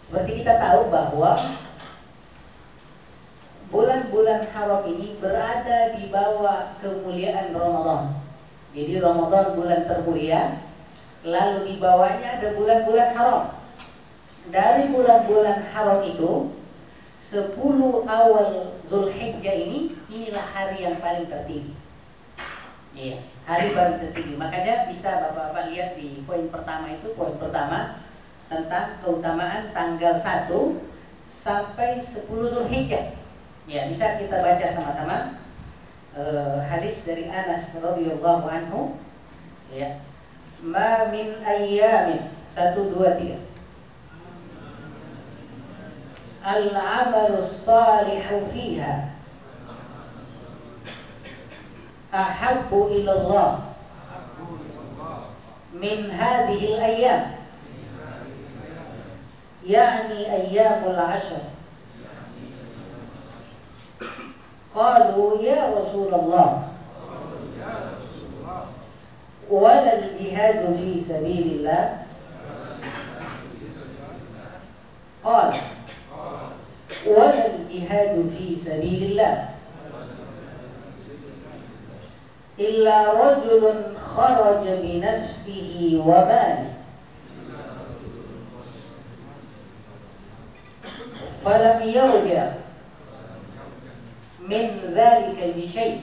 Seperti kita tahu bahwa bulan-bulan haram ini berada di bawah kemuliaan Ramadan. Jadi Ramadan bulan termulia, lalu di bawahnya ada bulan-bulan haram. Dari bulan-bulan haram itu 10 awal Zulhijjah inilah hari yang paling tertinggi. Iya, hari paling tertinggi. Makanya bisa Bapak-bapak lihat di poin pertama itu, poin pertama tentang keutamaan tanggal 1 sampai 10 Zulhijjah. Ya, bisa kita baca sama-sama hadis dari Anas radhiyallahu anhu. Ya. Ma min ayyamin 1 2 3. Al-'amalus shalihu fiha ahabbu ila Allah min hadhihi al-ayyam, yani ayyamul 'ashr. Qalu ya Rasulullah wala al-jihadu fi sabilillah. Qala wala al-jihadu fi sabilillah illa rajulun kharaja bi nafsihi wa malihi falam yarja min dzalika bi syai'.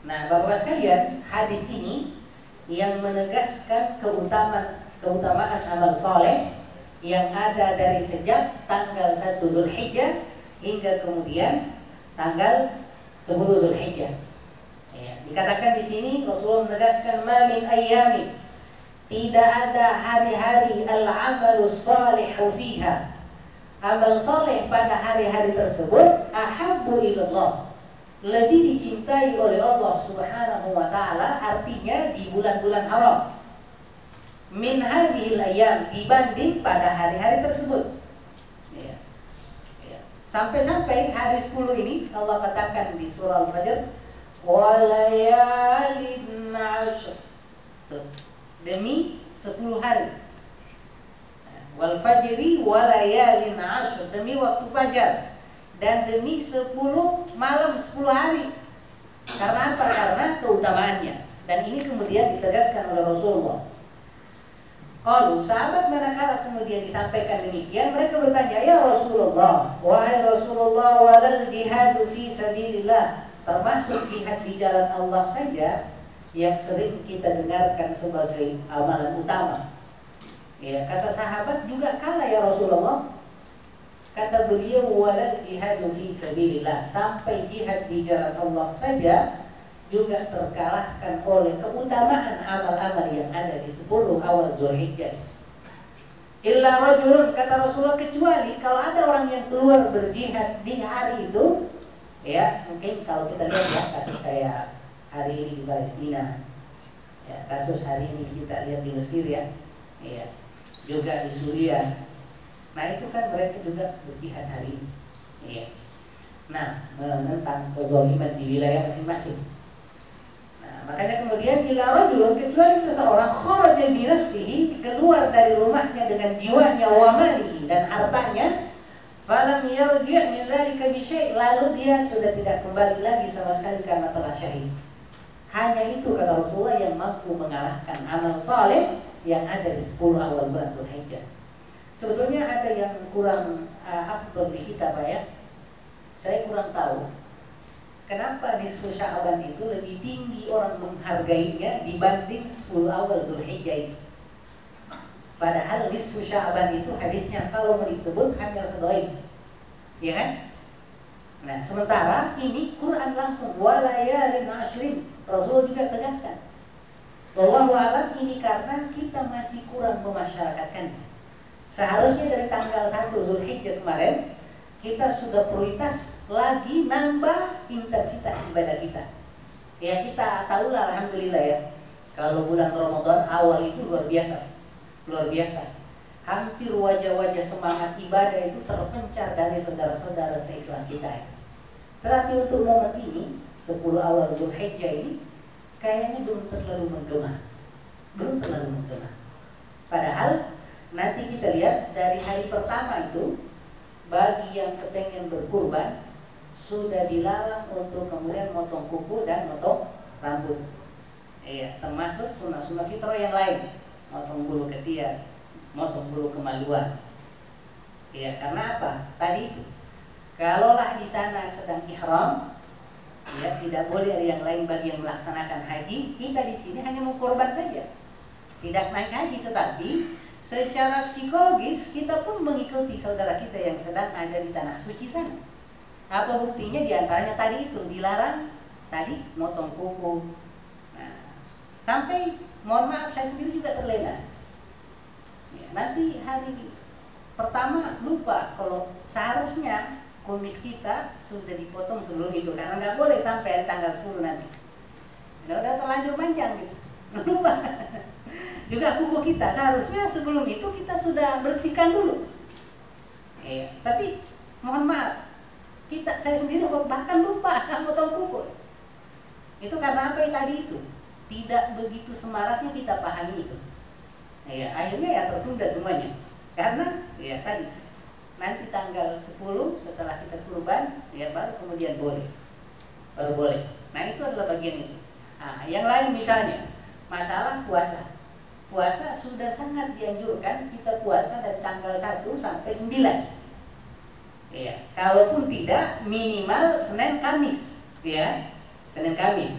Nah, Bapak sekalian, hadis ini yang menegaskan keutamaan amal soleh yang ada dari sejak tanggal 1 Zulhijjah hingga kemudian tanggal 10 Zulhijjah. Ya, dikatakan di sini Rasulullah menegaskan ma min ayyamin, tidak ada hari-hari al-amalus shalihu fiha, amal soleh pada hari-hari tersebut ahabbu ilallah, lebih dicintai oleh Allah Subhanahu wa ta'ala, artinya di bulan-bulan haram, min hadhil ayyam, dibanding pada hari-hari tersebut. Ya. Ya. Sampai-sampai hari 10 ini Allah katakan di surah Al-Fajr walayalin 'ashr, demi 10 hari. Wal fajri walayalin 'ashr, demi waktu fajar dan demi 10 malam, 10 hari. Karena apa? Karena keutamaannya. Dan ini kemudian ditegaskan oleh Rasulullah. Kalau sahabat manakala kemudian disampaikan demikian, mereka bertanya, ya Rasulullah, wahai Rasulullah, walal jihadu fi sabilillah, termasuk jihad di jalan Allah saja yang sering kita dengarkan sebagai amalan utama. Ya, kata sahabat, juga kalah ya Rasulullah. Kata beliau, walal jihadu fi sabilillah, sampai jihad di jalan Allah saja juga terkalahkan oleh keutamaan amal-amal yang ada di 10 awal Zulhijjah. Illa rajulun, kata Rasulullah, kecuali kalau ada orang yang keluar berjihad di hari itu, ya mungkin kalau kita lihat ya kasus kayak hari ini di Palestina, ya kasus hari ini kita lihat di Mesir ya, ya juga di Suriah. Nah itu kan mereka juga berjihad hari ini, ya. Nah menentang kezaliman di wilayah masing-masing. Makanya kemudian ila rajulun, kecuali seseorang kharaja bi nafsihi, keluar dari rumahnya dengan jiwanya wa malihi, dan hartanya, falam yarji' min dzalika bi syai', lalu dia sudah tidak kembali lagi sama sekali karena telah syahid. Hanya itu kata Rasulullah yang mampu mengalahkan amal saleh yang ada di 10 awal bulan Zulhijjah. Sebetulnya ada yang kurang afdal di kita Pak ya. Saya kurang tahu kenapa nisfu Sya'ban itu lebih tinggi orang menghargainya dibanding 10 awal Zulhijjah itu. Padahal nisfu Sya'ban itu hadisnya kalau mau disebut hanya dhaif. Ya kan? Nah, sementara ini Quran langsung walayalin 'ashrin. Rasul juga tegaskan. Wallahu a'lam, ini karena kita masih kurang memasyarakatkannya. Seharusnya dari tanggal 1 Zulhijjah kemarin kita sudah prioritas lagi nambah intensitas ibadah kita. Ya kita tahulah alhamdulillah ya, kalau bulan Ramadan awal itu luar biasa. Luar biasa. Hampir wajah-wajah semangat ibadah itu terpencar dari saudara-saudara se-Islam kita ya. Tetapi untuk momen ini 10 awal Zulhijjah ini kayaknya belum terlalu menggema. Padahal nanti kita lihat dari hari pertama itu, bagi yang kepengen berkurban sudah dilarang untuk kemudian motong kuku dan motong rambut. Iya, termasuk sunnah-sunnah fitrah yang lain, motong bulu ketiak, motong bulu kemaluan. Iya, karena apa? Tadi itu, kalaulah di sana sedang ihram, ya tidak boleh ada yang lain bagi yang melaksanakan haji. Kita di sini hanya mau korban saja, tidak naik haji, tetapi secara psikologis kita pun mengikuti saudara kita yang sedang ada di tanah suci sana. Apa buktinya? Diantaranya tadi itu dilarang tadi motong kuku. Nah, sampai mohon maaf saya sendiri juga terlena. Ya, nanti hari pertama lupa kalau seharusnya kumis kita sudah dipotong sebelum itu, karena nggak boleh sampai tanggal 10 nanti. Udah terlanjur panjang gitu. Lupa. Juga kuku kita seharusnya sebelum itu kita sudah bersihkan dulu. Tapi mohon maaf, saya sendiri bahkan lupa potong kuku. Itu karena apa yang tadi itu? Tidak begitu semaraknya kita pahami itu. Akhirnya ya tertunda semuanya. Karena ya tadi nanti tanggal 10 setelah kita kurban ya baru kemudian baru boleh. Nah itu adalah bagian itu. Nah, yang lain misalnya masalah puasa. Puasa sudah sangat dianjurkan kita puasa dari tanggal 1 sampai 9. Ya, kalaupun tidak minimal Senin Kamis, ya. Senin Kamis.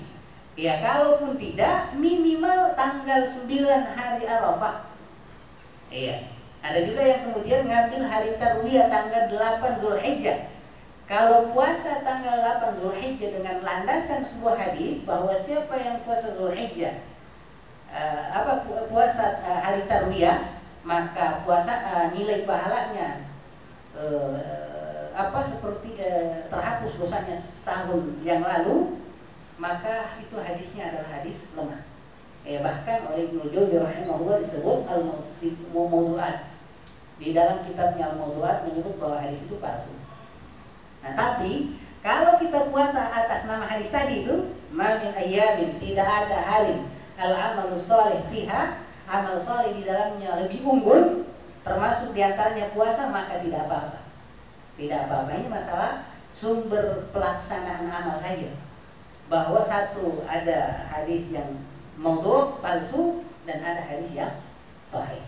Ya, kalaupun tidak minimal tanggal 9 hari Arafah. Iya. Ada juga yang kemudian ngambil hari Tarwiyah tanggal 8 Zulhijjah. Kalau puasa tanggal 8 Zulhijjah dengan landasan sebuah hadis bahwa siapa yang puasa Zulhijjah puasa hari Tarwiyah, maka puasa nilai pahalanya seperti terhapus dosanya setahun yang lalu, maka itu hadisnya adalah hadis lemah. Bahkan oleh Ibnu Jauzi rahimahullah disebut al-mawdu'at. Di dalam kitabnya al-mawdu'at menyebut bahwa hadis itu palsu. Nah, tapi kalau kita puasa atas nama hadis tadi itu, ma min ayyamin, tidak ada hari al-amalu sholih fiha, amal sholih di dalamnya lebih unggul, termasuk diantaranya puasa, maka tidak apa-apa. Tidak apa-apa. Ini masalah sumber pelaksanaan amal saja. Bahwa satu ada hadis yang maudhu' palsu dan ada hadis yang sahih.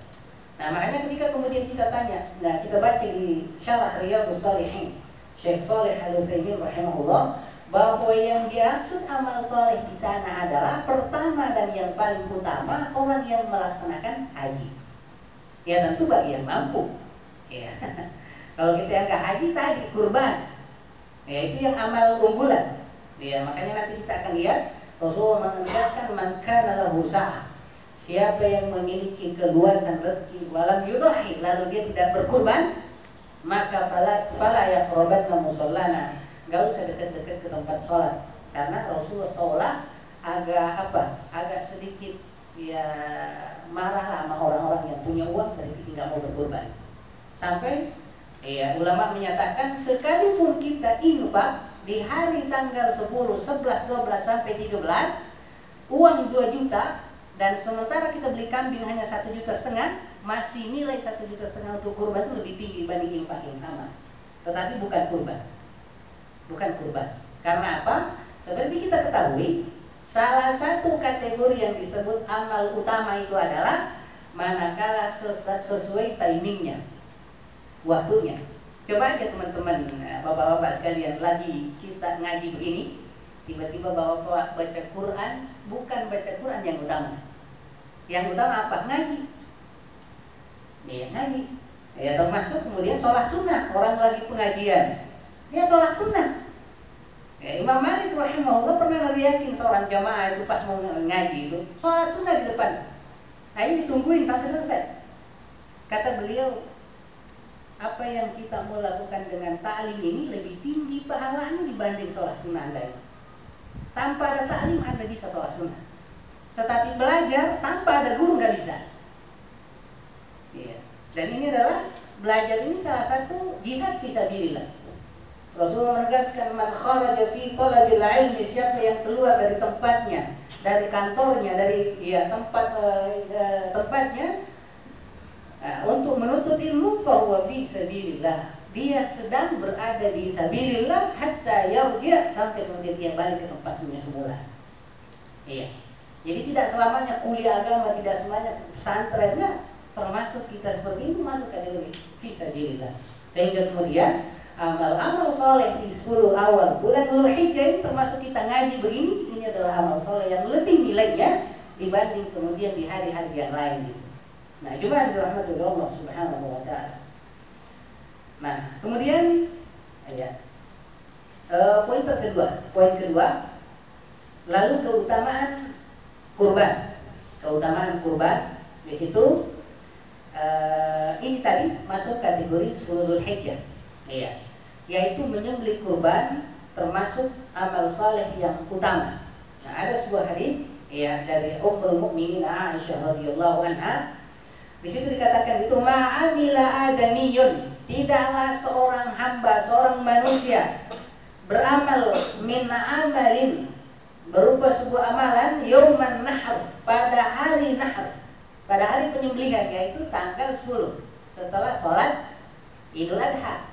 Nah, makanya ketika kemudian kita tanya, nah kita baca di Syarah Riyadhus Shalihin Syekh Shalih Al-Utsaimin rahimahullah, bahwa yang dimaksud amal soleh di sana adalah pertama dan yang paling utama orang yang melaksanakan haji. Ya tentu bagi yang mampu. Ya. Kalau kita yang nggak haji tadi kurban, ya itu yang amal unggulan. Ya makanya nanti kita akan lihat Rasulullah menegaskan man kana lahu sa'ah. Siapa yang memiliki keluasan rezeki walam yudhi, lalu dia tidak berkurban, maka fala yaqrabanna musallana. Gak usah dekat-dekat ke tempat sholat, karena Rasulullah sholat agak sedikit ya marah lah sama orang-orang yang punya uang tapi tidak mau berkorban. Sampai ya ulama menyatakan sekalipun kita infak di hari tanggal 10, 11, 12 sampai 13 uang 2 juta dan sementara kita beli kambing hanya 1,5 juta, masih nilai 1,5 juta untuk kurban itu lebih tinggi dibanding infak yang sama. Tetapi bukan kurban. Bukan kurban. Karena apa? Seperti kita ketahui, salah satu kategori yang disebut amal utama itu adalah manakala sesuai timingnya, waktunya. Coba aja teman-teman, bapak-bapak sekalian, lagi kita ngaji begini, tiba-tiba bapak baca Quran, bukan baca Quran yang utama. Yang utama apa? Ngaji. Ya, ngaji. Ya, termasuk kemudian sholat sunnah. Orang lagi pengajian, dia sholat sunnah. Ya, Imam Malik rahimahullah pernah ngeliatin seorang jamaah itu pas mau ngaji itu sholat sunnah di depan. Nah ini ditungguin sampai selesai. Kata beliau, apa yang kita mau lakukan dengan ta'lim ini lebih tinggi pahalanya dibanding sholat sunnah Anda ini. Tanpa ada ta'lim Anda bisa sholat sunnah, tetapi belajar tanpa ada guru nggak bisa. Ya. Dan ini adalah belajar ini salah satu jihad fisabilillah. Rasulullah menegaskan man kharaja fi talabil ilmi, siapa yang keluar dari tempatnya, dari kantornya, dari tempatnya untuk menuntut fahuwa fi sabilillah. Dia sedang berada di sabilillah hatta yarji' sampai kemudian dia balik ke tempatnya semula. Iya. Jadi tidak selamanya kuliah agama, tidak selamanya pesantren, enggak. Termasuk kita seperti ini masuk kategori fi sabilillah. Sehingga kemudian amal-amal soleh di 10 awal bulan Dzulhijjah ini termasuk kita ngaji begini, ini adalah amal soleh yang lebih nilainya dibanding kemudian di hari-hari yang lain gitu. Nah, cuma dirahmati Allah Subhanahu wa taala. Nah, kemudian ya, poin kedua, lalu keutamaan kurban. Keutamaan kurban di situ ini tadi masuk kategori 10 Dzulhijjah. Iya. Yaitu menyembelih kurban termasuk amal saleh yang utama. Nah, ada sebuah hadis ya dari Ummul Mukminin Aisyah radhiyallahu anha. Di situ dikatakan itu ma'amila adamiyun, tidaklah seorang hamba, seorang manusia beramal min amalin, berupa sebuah amalan yauman nahr, pada hari nahr, pada hari penyembelihan, yaitu tanggal 10 setelah sholat Idul Adha,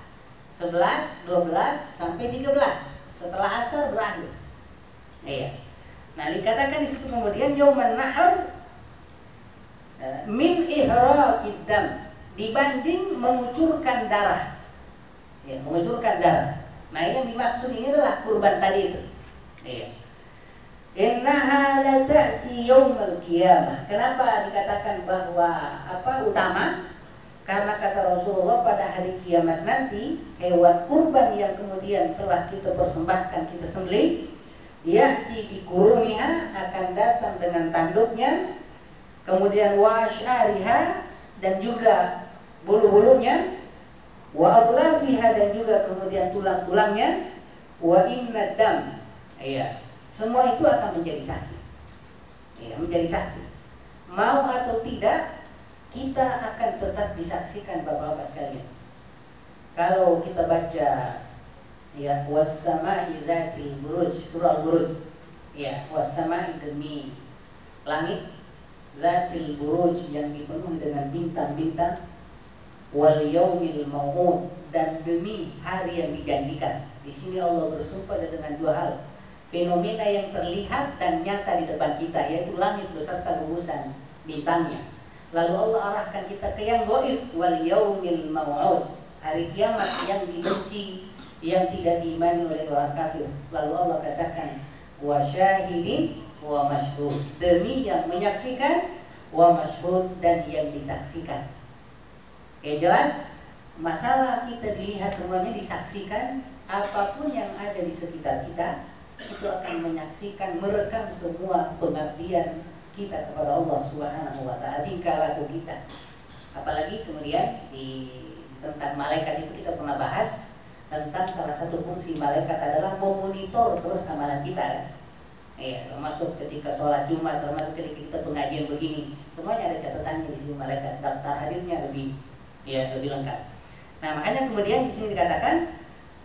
11, 12 sampai 13 setelah asar berakhir. Iya. Nah, dikatakan di situ kemudian yauman nahr min ihraqid dam, dibanding mengucurkan darah. Ya, mengucurkan darah. Nah, yang dimaksud ini adalah kurban tadi itu. Iya. Innaha la ta'ti yaumil qiyamah. Kenapa dikatakan bahwa utama? Karena kata Rasulullah pada hari kiamat nanti hewan kurban yang kemudian telah kita persembahkan, kita sembelih, ya'ti bi kurumiha, akan datang dengan tanduknya, kemudian wa syariha, dan juga bulu-bulunya, wa adlafiha, dan juga kemudian tulang-tulangnya, wa inna dam. Iya. Semua itu akan menjadi saksi. Iya, menjadi saksi. Mau atau tidak, kita akan tetap disaksikan Bapak-bapak sekalian. Kalau kita baca ya was-sama'i dzatil buruj, surah Al-Buruj. Ya, was-sama'i, demi langit, dzatil buruj, yang dipenuhi dengan bintang-bintang, wal yaumil mau'ud, dan demi hari yang dijanjikan. Di sini Allah bersumpah dengan dua hal, fenomena yang terlihat dan nyata di depan kita, yaitu langit beserta gugusan bintangnya. Lalu Allah arahkan kita ke yang gaib, wal yaumil mau'ud, hari kiamat yang dibenci, yang tidak diimani oleh orang kafir. Lalu Allah katakan wa syahidin wa masyhud, demi yang menyaksikan, wa masyhud, dan yang disaksikan. Ya, jelas masalah kita dilihat semuanya, disaksikan, apapun yang ada di sekitar kita itu akan menyaksikan, merekam semua pengabdian kita kepada Allah Subhanahu wa taala, tingkah laku kita. Apalagi kemudian tentang malaikat itu kita pernah bahas tentang salah satu fungsi malaikat adalah memonitor terus amalan kita kan. Iya, termasuk ketika sholat Jumat, termasuk ketika kita pengajian begini, semuanya ada catatannya di sini malaikat, daftar hadirnya lebih lengkap. Nah, makanya kemudian di sini dikatakan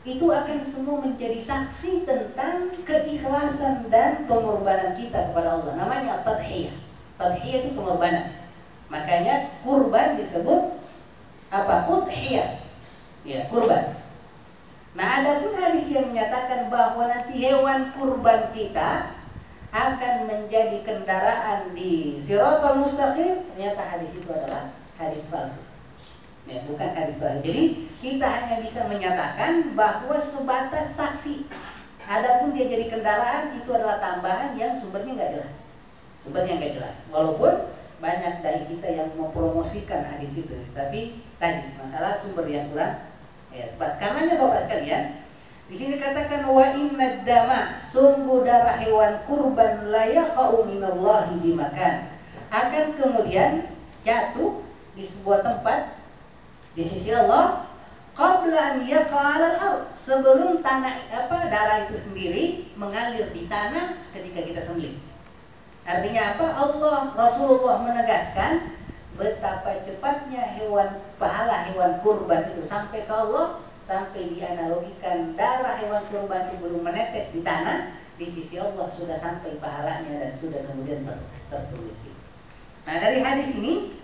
itu akan semua menjadi saksi tentang keikhlasan dan pengorbanan kita kepada Allah. Namanya tadhiyah. Tadhiyah itu pengorbanan. Makanya kurban disebut apa? Udhiyah. Ya, kurban. Nah, ada pun hadis yang menyatakan bahwa nanti hewan kurban kita akan menjadi kendaraan di Shiratal Mustaqim. Ternyata hadis itu adalah hadis palsu. Ya, bukan hadis sahih. Jadi kita hanya bisa menyatakan bahwa sebatas saksi. Adapun dia jadi kendaraan, itu adalah tambahan yang sumbernya nggak jelas. Sumbernya nggak jelas. Walaupun banyak dari kita yang mempromosikan hadis itu, tapi tadi masalah sumber yang kurang tepat. Karenanya Bapak sekalian, di sini katakan wa inna dama, sungguh darah hewan kurban la yaqa'u minallahi bimakan, akan kemudian jatuh di sebuah tempat di sisi Allah qabla an yaqa'al al-ard, sebelum darah itu sendiri mengalir di tanah ketika kita sembelih. Artinya apa? Allah, Rasulullah menegaskan betapa cepatnya pahala hewan kurban itu sampai ke Allah, sampai dianalogikan darah hewan kurban itu belum menetes di tanah, di sisi Allah sudah sampai pahalanya dan sudah kemudian tertulis. Nah, dari hadis ini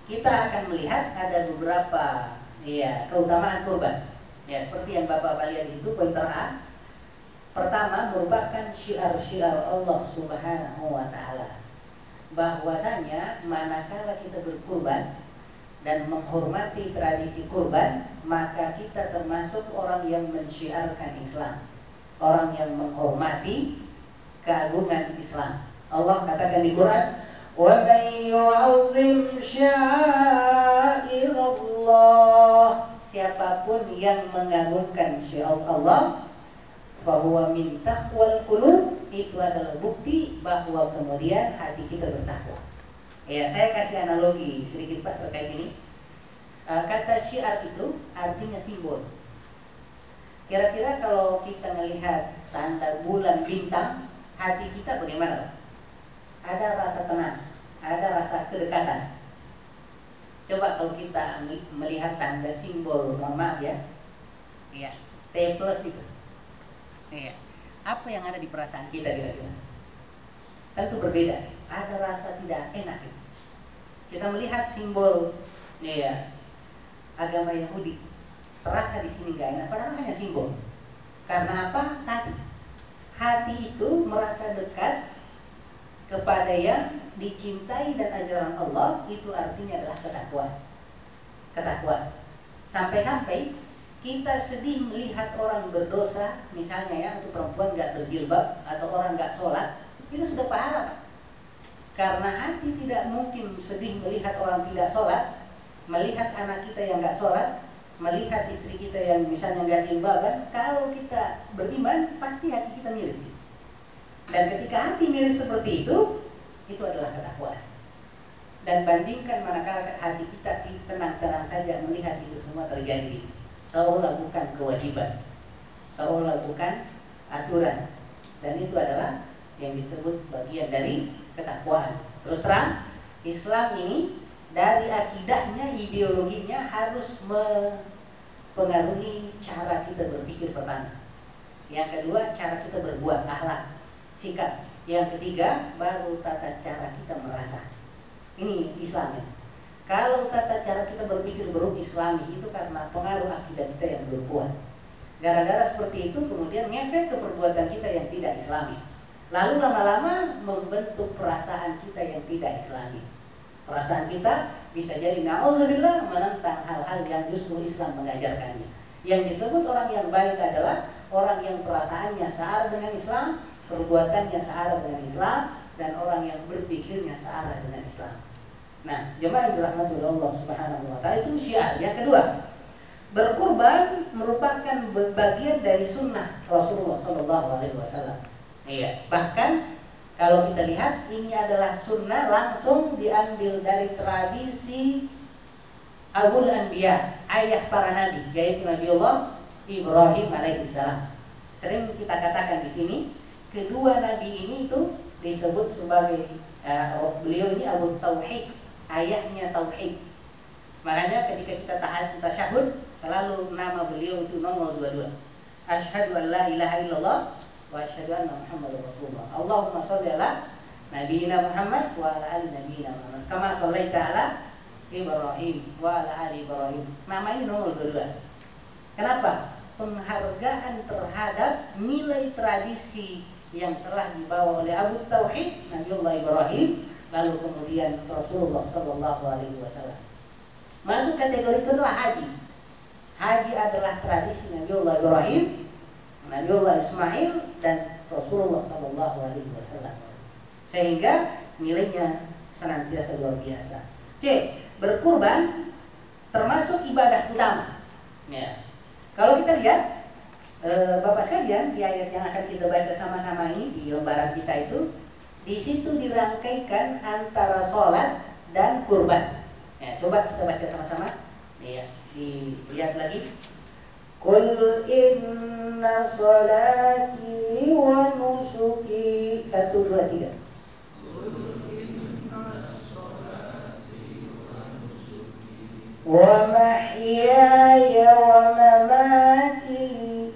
kita akan melihat ada beberapa Iya, keutamaan kurban. Ya, seperti yang Bapak lihat itu pointer A. Pertama, merupakan syiar-syiar Allah Subhanahu wa taala. Bahwasanya manakala kita berkurban dan menghormati tradisi kurban, maka kita termasuk orang yang mensyiarkan Islam, orang yang menghormati keagungan Islam. Allah katakan di Quran, "Wa may yu'azzim sya'airallah." Siapapun yang mengagungkan syiar Allah, fahuwa min taqwal qulub, itu adalah bukti bahwa kemudian hati kita bertakwa. Ya, saya kasih analogi sedikit Pak terkait ini. Kata syiar itu artinya simbol. Kira-kira kalau kita melihat tanda bulan bintang, hati kita bagaimana Pak? Ada rasa tenang, ada rasa kedekatan. Coba kalau kita melihat tanda simbol, mohon maaf ya, iya, T plus itu, iya, apa yang ada di perasaan kita kira-kira? Tentu berbeda, ada rasa tidak enak. Kita melihat simbol, iya, agama Yahudi, terasa di sini gak enak, padahal hanya simbol. Karena apa? Tadi hati itu merasa dekat kepada yang dicintai dan ajaran Allah, itu artinya adalah ketakwaan. Ketakwaan. Sampai-sampai kita sedih melihat orang berdosa, misalnya ya, untuk perempuan gak berjilbab atau orang gak sholat, itu sudah pahala Pak. Karena hati tidak mungkin sedih melihat orang tidak sholat, melihat anak kita yang gak sholat, melihat istri kita yang misalnya gak jilbaban. Kalau kita beriman, pasti hati kita miris. Dan ketika hati miris seperti itu adalah ketakwaan. Dan bandingkan manakala hati kita tenang-tenang saja melihat itu semua terjadi, seolah bukan kewajiban, seolah bukan aturan. Dan itu adalah yang disebut bagian dari ketakwaan. Terus terang, Islam ini dari akidahnya, ideologinya harus mempengaruhi cara kita berpikir pertama. Yang kedua, cara kita berbuat, akhlak, sikap. Yang ketiga, baru tata cara kita merasa. Ini Islamnya. Kalau tata cara kita berpikir belum Islami, itu karena pengaruh akidah kita yang belum kuat. Gara-gara seperti itu kemudian ngefek ke perbuatan kita yang tidak Islami. Lalu lama-lama membentuk perasaan kita yang tidak Islami. Perasaan kita bisa jadi na'udzubillah menentang hal-hal yang justru Islam mengajarkannya. Yang disebut orang yang baik adalah orang yang perasaannya searah dengan Islam, perbuatannya searah dengan Islam, dan orang yang berpikirnya searah dengan Islam. Nah, jemaah yang dirahmati oleh Allah Subhanahu wa taala, itu syiar. Yang kedua, berkurban merupakan bagian dari sunnah Rasulullah SAW. Iya, bahkan kalau kita lihat ini adalah sunnah langsung diambil dari tradisi Abul Anbiya, ayah para nabi, yaitu Nabi Allah Ibrahim alaihissalam. Sering kita katakan di sini, kedua nabi ini itu disebut sebagai beliau ini Abu Tauhid, ayahnya Tauhid. Makanya ketika kita tasyahud, selalu nama beliau itu nomor 22. Asyhadu an la ilaha illallah wa asyhadu anna Muhammadar Rasulullah. Allahumma sholli ala nabiyina Muhammad wa ala ali nabiyina Muhammad. Kama shallaita ala Ibrahim wa ala ali Ibrahim. Nama ini nomor 22. Kenapa? Penghargaan terhadap nilai tradisi yang telah dibawa oleh Abu Tauhid, Nabiullah Ibrahim, lalu kemudian Rasulullah Sallallahu Alaihi Wasallam. Masuk kategori kedua haji. Haji adalah tradisi Nabiullah Ibrahim, Nabiullah Ismail, dan Rasulullah Sallallahu Alaihi Wasallam. Sehingga nilainya senantiasa luar biasa. C. Berkurban termasuk ibadah utama. Ya. Kalau kita lihat Bapak sekalian, di ayat yang akan kita baca sama-sama ini di lembaran kita itu, di situ dirangkaikan antara sholat dan kurban. Ya, coba kita baca sama-sama. Ya, dilihat lagi. Qul inna sholati wa nusuki. 1, 2, 3. Wa mahyaya wa mamati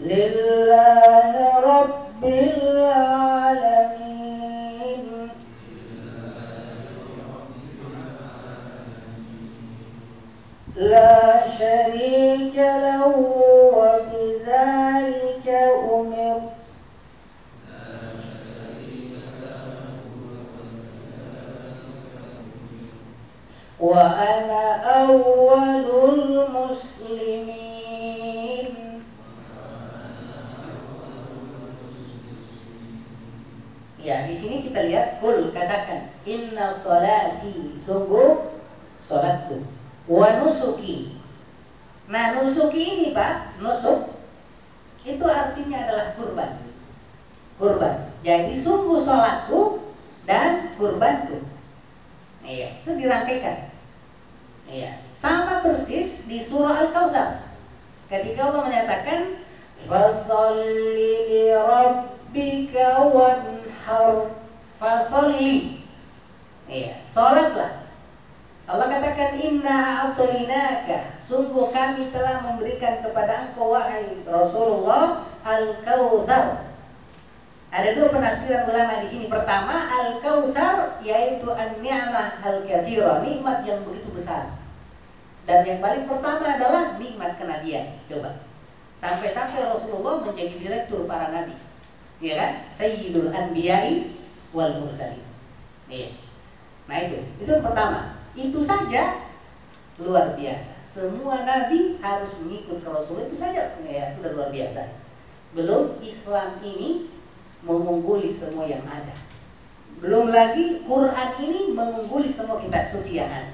lillahi rabbil alamin لا شريك له وبذلك أمرت وأنا أول المسلمين. Ya, di sini kita lihat kul katakan inna sholati sungguh sholatku wa nusuki. Nah, nusuki ini Pak, nusuk itu artinya adalah kurban. Kurban. Jadi sungguh sholatku dan kurbanku. Iya, itu dirangkaikan. Iya, sama persis di surah Al-Kautsar. Ketika Allah menyatakan fasholli li rabbika wanhar, fasholli. Iya, salatlah. Allah katakan inna a'tainaka, sungguh kami telah memberikan kepada engkau wahai Rasulullah Al-Kautsar. Ada dua penafsiran ulama di sini. Pertama, Al-Kautsar yaitu an-ni'mah al-katsirah, nikmat yang begitu besar. Dan yang paling pertama adalah nikmat kenabian. Coba. Sampai-sampai Rasulullah menjadi direktur para nabi. Iya kan? Sayyidul Anbiya'i wal Mursalin. Iya. Nah itu yang pertama. Itu saja luar biasa. Semua nabi harus mengikut Rasul, itu saja ya, sudah luar biasa. Belum Islam ini mengungguli semua yang ada. Belum lagi Quran ini mengungguli semua kitab suci yang ada.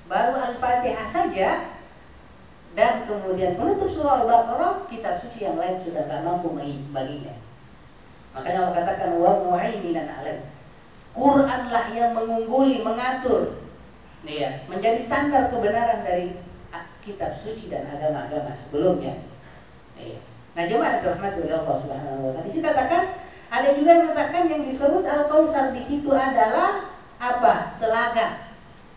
Baru Al-Fatihah saja dan kemudian menutup surah Al-Baqarah, kitab suci yang lain sudah tak mampu baginya. Makanya Allah katakan wa muhaiminan alaih. Quranlah yang mengungguli, mengatur, ya, menjadi standar kebenaran dari kitab suci dan agama-agama sebelumnya. Ya. Nah, jemaah dirahmati oleh Allah Subhanahu wa taala. Di sini katakan ada juga yang mengatakan yang disebut Al-Kautsar di situ adalah apa? Telaga.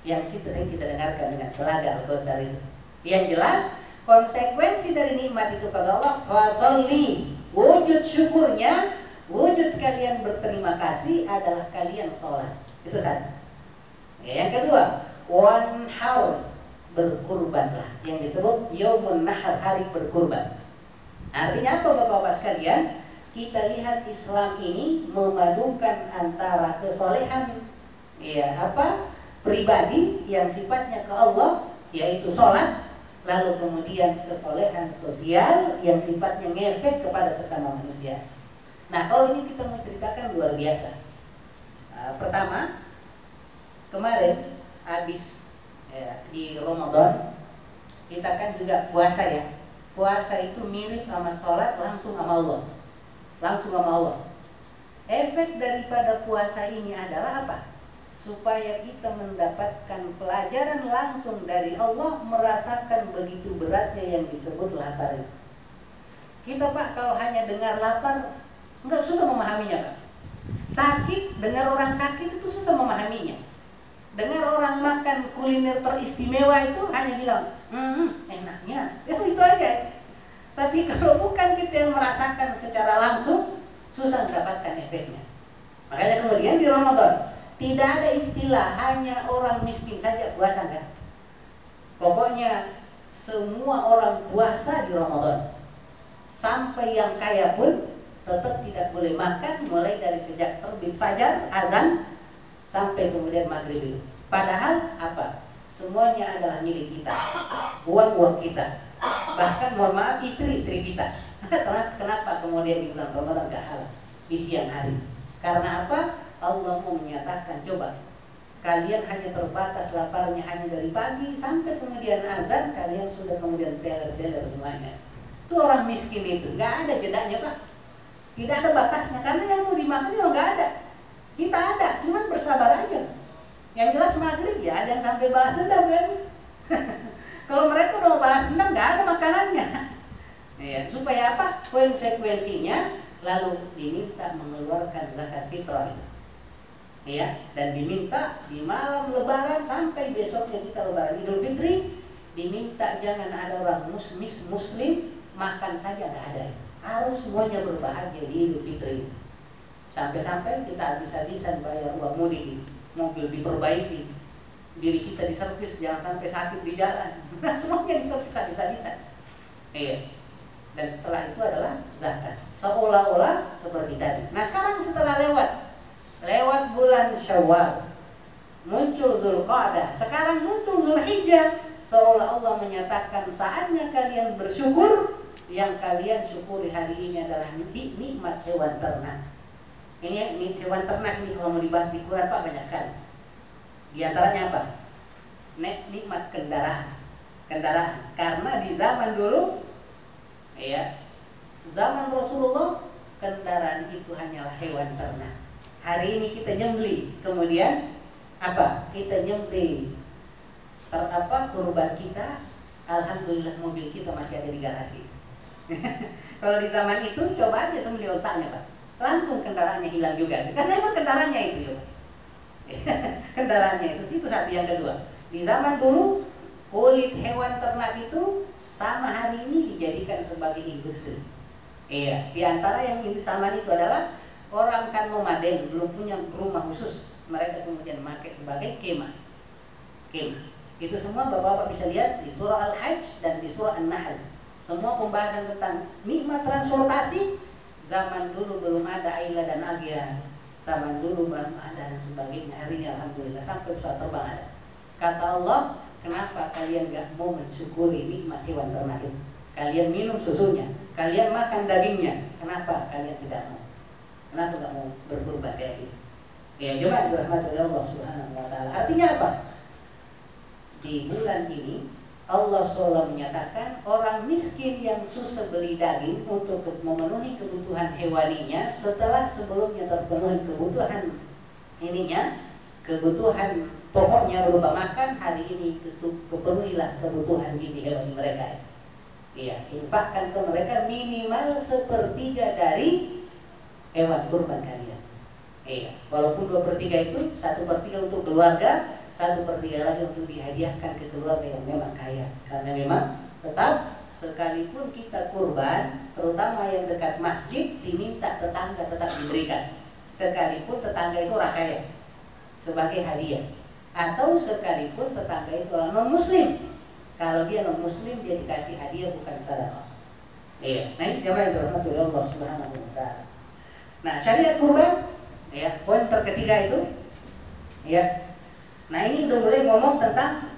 Yang situ kita dengarkan dengan telaga Al-Kautsar itu. Yang jelas konsekuensi dari nikmat itu pada Allah, fasholli. Wujud syukurnya, wujud kalian berterima kasih adalah kalian sholat. Itu satu. Ya, yang kedua, wanhar, berkurbanlah. Yang disebut yaumun nahar, hari berkurban. Artinya apa Bapak-bapak sekalian? Kita lihat Islam ini memadukan antara kesolehan pribadi yang sifatnya ke Allah, yaitu sholat, lalu kemudian kesolehan sosial yang sifatnya ngefek kepada sesama manusia. Nah, kalau ini kita mau ceritakan luar biasa. Pertama, kemarin habis di Ramadan kita kan juga puasa ya. Puasa itu mirip sama sholat, langsung sama Allah. Langsung sama Allah. Efek daripada puasa ini adalah apa? Supaya kita mendapatkan pelajaran langsung dari Allah, merasakan begitu beratnya yang disebut lapar itu. Kita Pak kalau hanya dengar lapar, enggak susah memahaminya Pak. Sakit, dengar orang sakit itu susah memahaminya. Dengar orang makan kuliner teristimewa itu hanya bilang, enaknya, itu aja. Tapi kalau bukan kita yang merasakan secara langsung, susah mendapatkan efeknya. Makanya kemudian di Ramadan tidak ada istilah hanya orang miskin saja puasa kan. Pokoknya semua orang puasa di Ramadan. Sampai yang kaya pun tetap tidak boleh makan mulai dari sejak terbit fajar, azan sampai kemudian maghrib. Padahal apa? Semuanya adalah milik kita, uang kita, bahkan mohon maaf istri-istri kita. Kenapa kemudian di bulan Ramadan gak halal di siang hari? Karena apa? Allah mau menyatakan, coba kalian hanya terbatas laparnya hanya dari pagi sampai kemudian azan, kalian sudah kemudian teler-teler semuanya. Itu orang miskin itu gak ada jedanya Pak. Tidak ada batasnya karena yang mau dimakan itu gak ada. Kita ada, cuman bersabar aja. Yang jelas maghrib ya ada yang sampai balas dendam kan. Kalau mereka udah balas dendam nggak ada makanannya. Ya, supaya apa? Konsekuensinya lalu diminta mengeluarkan zakat fitrah itu. Ya, dan diminta di malam lebaran sampai besoknya kita lebaran Idul Fitri, diminta jangan ada orang muslim makan saja nggak ada. Harus semuanya berbahagia di Idul Fitri. Sampai-sampai kita habis-habisan bayar uang mudik, mobil diperbaiki, diri kita diservis, jangan sampai sakit di jalan. Nah, semuanya diservis habis-habisan. Iya. Dan setelah itu adalah zakat. Seolah-olah seperti tadi. Nah, sekarang setelah lewat bulan Syawal, muncul Dzulqa'dah, sekarang muncul Dzulhijjah, seolah Allah menyatakan saatnya kalian bersyukur. Yang kalian syukuri hari ini adalah nikmat hewan ternak. Ini hewan ternak ini kalau mau dibahas di Quran Pak banyak sekali. Di antaranya apa? Nikmat kendaraan. Karena di zaman dulu, ya, zaman Rasulullah, kendaraan itu hanyalah hewan ternak. Hari ini kita nyembeli, kemudian apa? Kita nyembeli kurban kita. Alhamdulillah mobil kita masih ada di garasi. Kalau di zaman itu coba aja sembeli otaknya Pak, langsung kendaraannya hilang juga. Karena emang kendaraannya itu ya Pak. Kendaraannya itu satu. Yang kedua, di zaman dulu kulit hewan ternak itu sama hari ini dijadikan sebagai industri. Iya, di antara yang sama itu adalah orang kan nomaden, belum punya rumah khusus, mereka kemudian memakai sebagai kemah. Itu semua Bapak-bapak bisa lihat di surah Al-Hajj dan di surah An-Nahl. Semua pembahasan tentang nikmat transportasi. Zaman dulu belum ada Ayla dan Agia, zaman dulu belum ada dan sebagainya. Hari ini alhamdulillah sampai pesawat terbang ada. Kata Allah, kenapa kalian gak mau mensyukuri nikmat hewan ternak itu? Kalian minum susunya, kalian makan dagingnya, kenapa kalian tidak mau? Kenapa gak mau berkurban kayak gitu? Ya jemaah dirahmati Allah Subhanahu wa taala. Artinya apa? Di bulan ini Allah SWT menyatakan orang miskin yang susah beli daging untuk memenuhi kebutuhan hewaninya, setelah sebelumnya terpenuhi kebutuhan ininya, kebutuhan pokoknya berupa makan, hari ini kepenuhilah kebutuhan gizi hewani mereka. Iya, infakkan ke mereka minimal 1/3 dari hewan kurban kalian. Iya, walaupun 2/3 itu 1/3 untuk keluarga, 1/3 lagi untuk dihadiahkan ke keluarga yang memang kaya. Karena memang tetap sekalipun kita kurban, terutama yang dekat masjid, diminta tetangga tetap diberikan. Sekalipun tetangga itu orang kaya, sebagai hadiah. Atau sekalipun tetangga itu orang non-muslim, kalau dia non-muslim dia dikasih hadiah bukan sedekah. Iya. Nah ini jamaah yang dirahmati Allah Subhanahu wa taala. Nah, syariat kurban, ya, poin ketiga itu, ya. Nah ini udah mulai ngomong tentang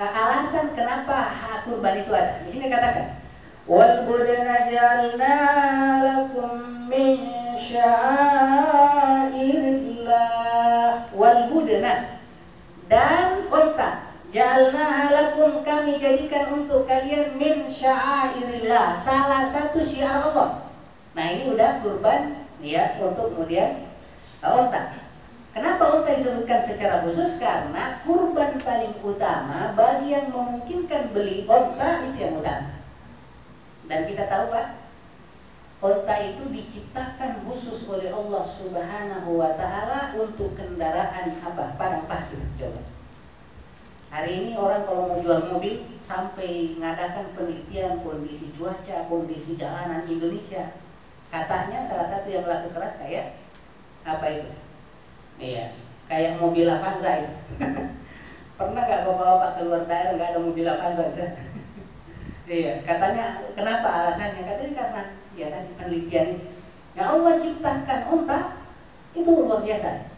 alasan kenapa hak kurban itu ada. Di sini katakan, wal budana ja'alna lakum min sya'airillah. Wal budana, dan unta, ja'alna lakum, kami jadikan untuk kalian min sya'airillah, salah satu syiar Allah. Nah ini udah kurban, ya, untuk kemudian unta. Kenapa unta disebutkan secara khusus? Karena kurban paling utama bagi yang memungkinkan beli unta itu yang utama. Dan kita tahu Pak, unta itu diciptakan khusus oleh Allah Subhanahu wa taala untuk kendaraan apa? Padang pasir. Coba. Hari ini orang kalau mau jual mobil sampai ngadakan penelitian kondisi cuaca, kondisi jalanan Indonesia. Katanya salah satu yang laku keras kayak apa itu? Iya, kayak mobil Avanza itu. Pernah gak bapak-bapak keluar daerah gak ada mobil Avanza? Iya, katanya kenapa alasannya? Katanya karena ya tadi penelitian. Yang Allah ciptakan unta itu luar biasa,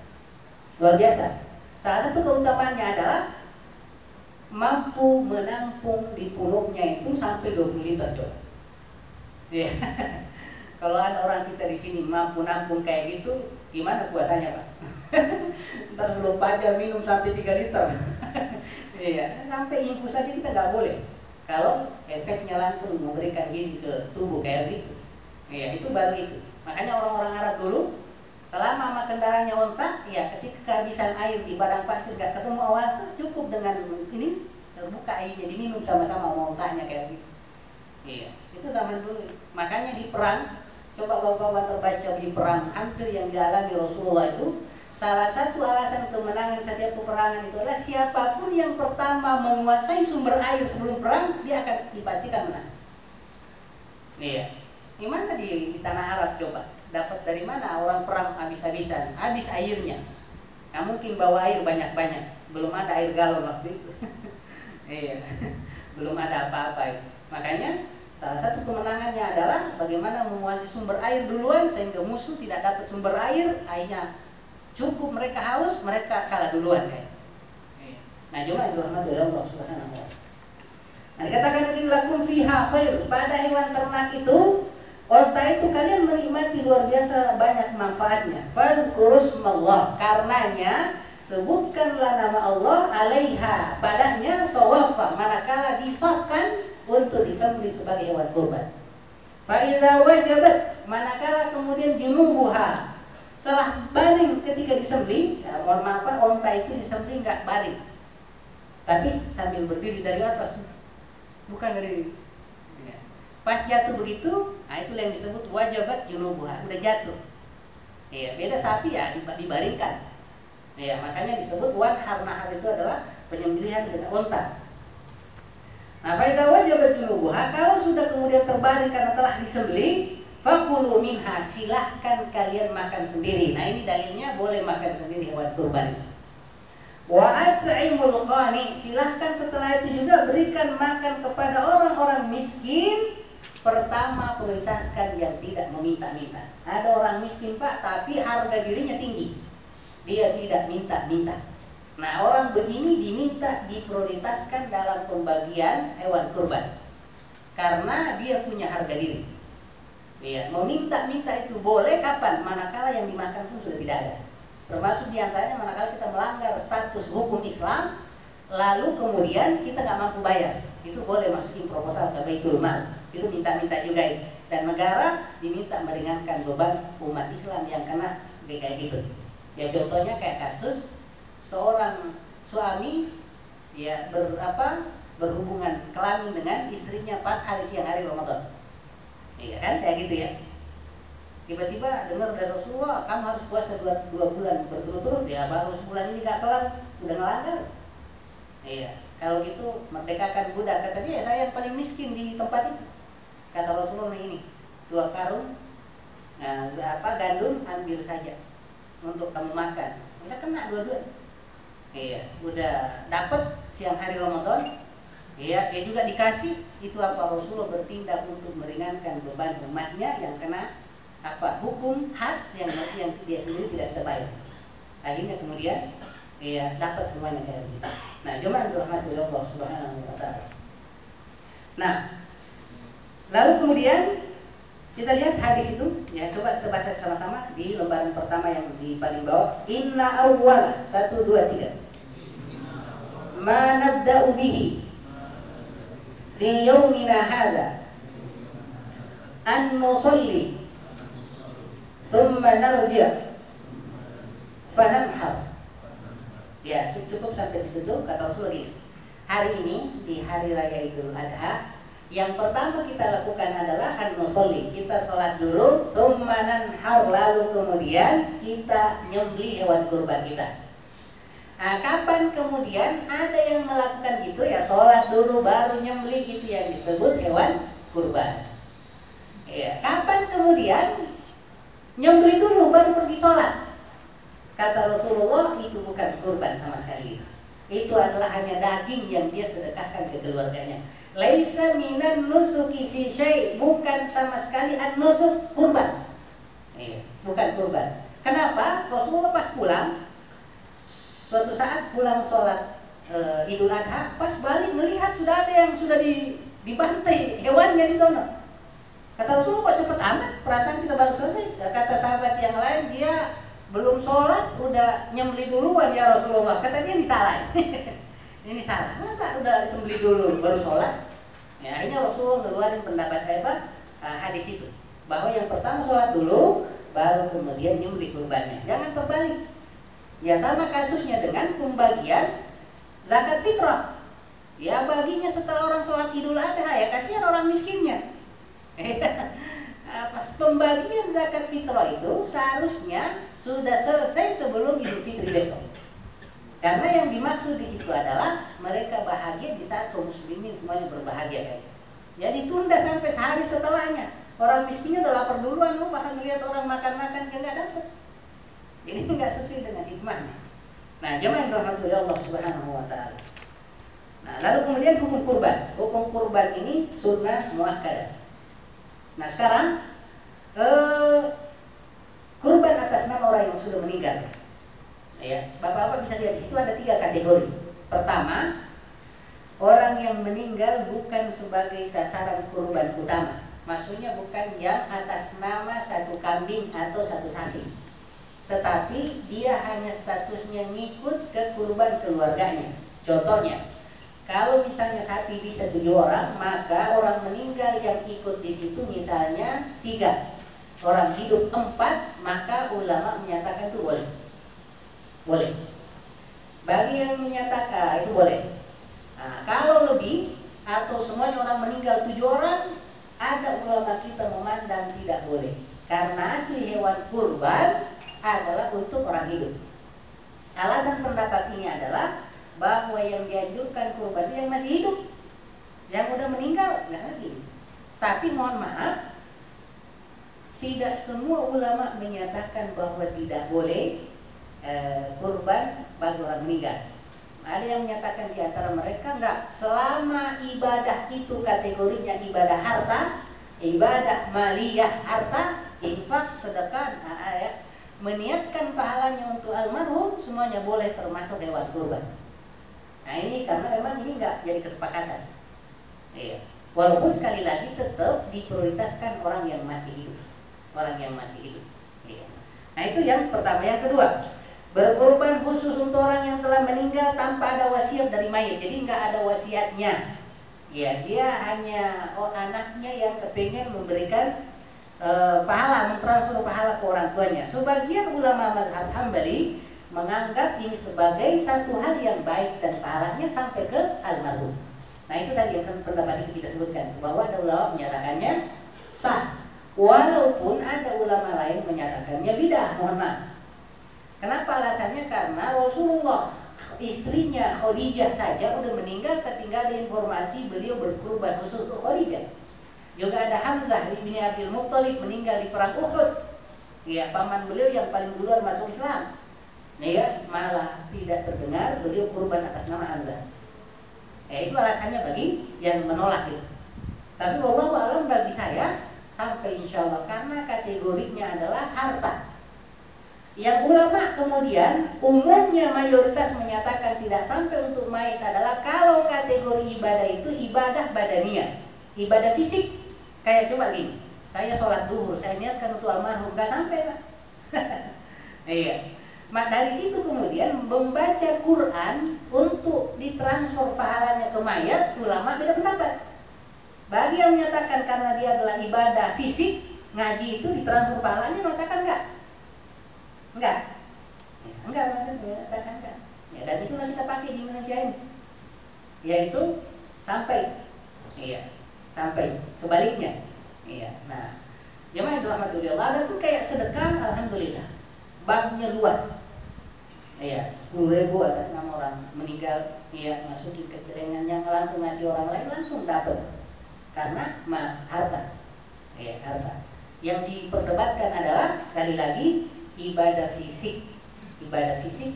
luar biasa. Salah satu keutamaannya adalah mampu menampung di punuknya itu sampai 20 liter, coba. Iya. Kalau ada orang kita di sini mampu nampung kayak gitu, gimana puasanya Pak? Ntar lupa aja minum sampai 3 liter. Iya, sampai infus saja kita nggak boleh. Kalau efeknya langsung memberikan gizi ke tubuh kayak gitu. Iya, itu baru itu. Makanya orang-orang Arab dulu selama sama kendaraannya unta, ya ketika kehabisan air di padang pasir gak ketemu awas, cukup dengan ini terbuka airnya diminum sama-sama sama untanya kayak gitu. Iya, itu zaman dulu. Makanya di perang, coba bapak-bapak terbaca di perang hampir yang dialami Rasulullah itu, salah satu alasan kemenangan setiap peperangan itu adalah siapapun yang pertama menguasai sumber air sebelum perang, dia akan dipastikan menang. Iya. Gimana di tanah Arab coba? Dapat dari mana orang perang habis-habisan? Habis airnya. Nah, mungkin bawa air banyak-banyak, belum ada air galon waktu itu. Iya, belum ada apa-apa itu. Makanya salah satu kemenangannya adalah bagaimana menguasai sumber air duluan sehingga musuh tidak dapat sumber air, airnya cukup, mereka haus, mereka kalah duluan kayak. Nah, cuma itu rahmat dari Allah Subhanahu wa taala. Nah, dikatakan lagi lakum fiha khair, pada hewan ternak itu, onta itu kalian menikmati luar biasa banyak manfaatnya. Fadhkurusmallah, karenanya sebutkanlah nama Allah alaiha, padanya sawafa, manakala disahkan untuk disembelih sebagai hewan kurban. Fa idza wajabat, manakala kemudian junubuha, setelah baring ketika disembelih, ya, mohon maaf, onta itu disembelih enggak baring, tapi sambil berdiri dari atas, bukan dari ya. Pas jatuh begitu, nah itu yang disebut wajabat junubuha, udah jatuh. Ya, beda sapi ya dibaringkan. Ya, makanya disebut wanhar. Nahar itu adalah penyembelihan dengan onta. Nah, faida wajabat junubuha, kalau sudah kemudian terbaring karena telah disembelih, fakulu minha, silahkan kalian makan sendiri. Nah, ini dalilnya boleh makan sendiri hewan kurban. Wa at'imul qani, silahkan setelah itu juga berikan makan kepada orang-orang miskin. Pertama, prioritaskan yang tidak meminta-minta. Ada orang miskin Pak, tapi harga dirinya tinggi, dia tidak minta-minta. Nah, orang begini diminta diprioritaskan dalam pembagian hewan kurban, karena dia punya harga diri. Iya, meminta-minta itu boleh kapan? Manakala yang dimakan pun sudah tidak ada. Termasuk diantaranya manakala kita melanggar status hukum Islam, lalu kemudian kita nggak mampu bayar, itu boleh masukin proposal ke Baitul Mal, itu minta-minta juga itu. Dan negara diminta meringankan beban umat Islam yang kena kayak gitu. Ya contohnya kayak kasus seorang suami ya berhubungan kelamin dengan istrinya pas siang hari Ramadan. Iya kan kayak gitu ya. Tiba-tiba dengar dari Rasulullah, kamu harus puasa 2 bulan berturut-turut, ya baru sebulan ini gak kelar, udah melanggar. Iya, kalau gitu merdekakan budak. Kata dia, saya yang paling miskin di tempat itu. Kata Rasulullah ini, 2 karung gandum ambil saja untuk kamu makan. Udah kena dua-dua. Iya, udah dapat siang hari Ramadan. Iya, dia juga dikasih. Itu apa, Rasulullah bertindak untuk meringankan beban umatnya yang kena hukum had yang dia sendiri tidak bisa bayar. Akhirnya kemudian dapat semuanya kayak begitu. Nah, jemaah dirahmati Allah Subhanahu wa taala. Nah, lalu kemudian kita lihat hadis itu, ya coba kita baca sama-sama di lembaran pertama yang di paling bawah. Inna awwala 1 2 3. Ma nabda'u bihi fi yaumina hadza an nusalli thumma narji' fanamhar. Ya, cukup sampai di situ. Kata Rasul lagi, hari ini di hari raya Idul Adha, yang pertama kita lakukan adalah an-nusolli, kita sholat dulu, thumma nanhar, lalu kemudian kita nyembelih hewan kurban kita. Nah, kapan kemudian ada yang melakukan gitu ya, sholat dulu baru nyembelih, itu yang disebut hewan kurban. Ya, kapan kemudian nyembelih dulu baru pergi sholat? Kata Rasulullah, itu bukan kurban sama sekali. Itu adalah hanya daging yang dia sedekahkan ke keluarganya. Laisa minan nusuki fi syai', bukan sama sekali an-nusuk kurban. Bukan kurban. Kenapa? Rasulullah pas pulang, suatu saat pulang sholat Idul Adha, pas balik melihat sudah ada yang sudah dibantai hewannya di sana. Kata Rasulullah, kok cepet amat? Perasaan kita baru selesai. Kata sahabat yang lain, dia belum sholat udah nyembelih duluan ya Rasulullah. Kata dia, ini salah. Ini salah. Masa udah disembelih dulu baru sholat? Ya, akhirnya Rasulullah ngeluarin pendapat hadis itu, bahwa yang pertama sholat dulu, baru kemudian nyembelih kurbannya. Jangan terbalik. Ya sama kasusnya dengan pembagian zakat fitrah. Ya baginya setelah orang sholat Idul Adha, ya kasihan orang miskinnya. Pas pembagian zakat fitrah itu seharusnya sudah selesai sebelum Idul Fitri besok. Karena yang dimaksud di situ adalah mereka bahagia di saat kaum muslimin semuanya berbahagia kayak. Jadi tunda sampai sehari setelahnya. Orang miskinnya udah lapar duluan, bahkan melihat orang makan-makan dia nggak dapat. Ini nggak sesuai dengan hikmahnya. Nah, jemaah yang dirahmati oleh Allah Subhanahu wa taala. Nah, lalu kemudian hukum kurban. Hukum kurban ini sunnah muakkadah. Nah, sekarang kurban atas nama orang yang sudah meninggal. Ya, Bapak-bapak bisa lihat itu ada 3 kategori. Pertama, orang yang meninggal bukan sebagai sasaran kurban utama. Maksudnya bukan yang atas nama satu kambing atau satu sapi, tetapi dia hanya statusnya ngikut ke kurban keluarganya. Contohnya, kalau misalnya sapi bisa 7 orang, maka orang meninggal yang ikut di situ misalnya 3, orang hidup 4, maka ulama menyatakan itu boleh. Boleh. Bagi yang menyatakan itu boleh. Nah, kalau lebih atau semuanya orang meninggal 7 orang, ada ulama kita memandang tidak boleh. Karena asli hewan kurban adalah untuk orang hidup. Alasan pendapat ini adalah bahwa yang dianjurkan kurban itu yang masih hidup. Yang udah meninggal nggak lagi. Tapi mohon maaf, tidak semua ulama menyatakan bahwa tidak boleh kurban bagi orang meninggal. Ada yang menyatakan di antara mereka enggak, selama ibadah itu kategorinya ibadah harta, ibadah maliyah harta, infak, sedekah, meniatkan pahalanya untuk almarhum, semuanya boleh termasuk hewan kurban. Nah ini karena memang ini enggak jadi kesepakatan. Iya. Walaupun sekali lagi tetap diprioritaskan orang yang masih hidup, orang yang masih hidup. Iya. Nah itu yang pertama. Yang kedua, berkorban khusus untuk orang yang telah meninggal tanpa ada wasiat dari mayit. Jadi nggak ada wasiatnya. Ya, dia hanya anaknya yang kepingin memberikan pahala, mentransfer pahala ke orang tuanya. Sebagian ulama mazhab Hambali menganggap ini sebagai satu hal yang baik dan pahalanya sampai ke almarhum. Nah itu tadi yang pendapat itu kita sebutkan, bahwa ada ulama menyatakannya sah, walaupun ada ulama lain menyatakannya bidah. Mohon maaf. Kenapa alasannya? Karena Rasulullah, istrinya Khadijah saja udah meninggal, ketinggalan informasi beliau berkurban khusus untuk Khadijah. Juga ada Hamzah bin Abdul Muttalib meninggal di perang Uhud. Ya, paman beliau yang paling duluan masuk Islam. Nah, ya, malah tidak terdengar beliau kurban atas nama Hamzah. Itu alasannya bagi yang menolak itu. Tapi wallahu a'lam bagi saya sampai insya Allah, karena kategorinya adalah harta. Yang ulama kemudian umumnya mayoritas menyatakan tidak sampai untuk mayit adalah kalau kategori ibadah itu ibadah badaniah, ibadah fisik. Kayak coba gini, saya sholat duhur, saya niatkan untuk almarhum, nggak sampai Pak. Iya. Dari situ kemudian membaca Quran untuk ditransfer pahalanya ke mayat, ulama beda pendapat. Bagi yang menyatakan karena dia adalah ibadah fisik, ngaji itu ditransfer pahalanya, mengatakan enggak. Enggak, enggak. Ya, dan itulah kita pakai di Indonesia ini, yaitu sampai, sampai sebaliknya, Nah, jemaah yang dirahmati Allah, ada tuh kayak sedekah, alhamdulillah, banknya luas, 10.000 atas nama orang meninggal, masukin ke celengannya, langsung ngasih orang lain, langsung dapat, karena harta, harta. Yang diperdebatkan adalah sekali lagi ibadah fisik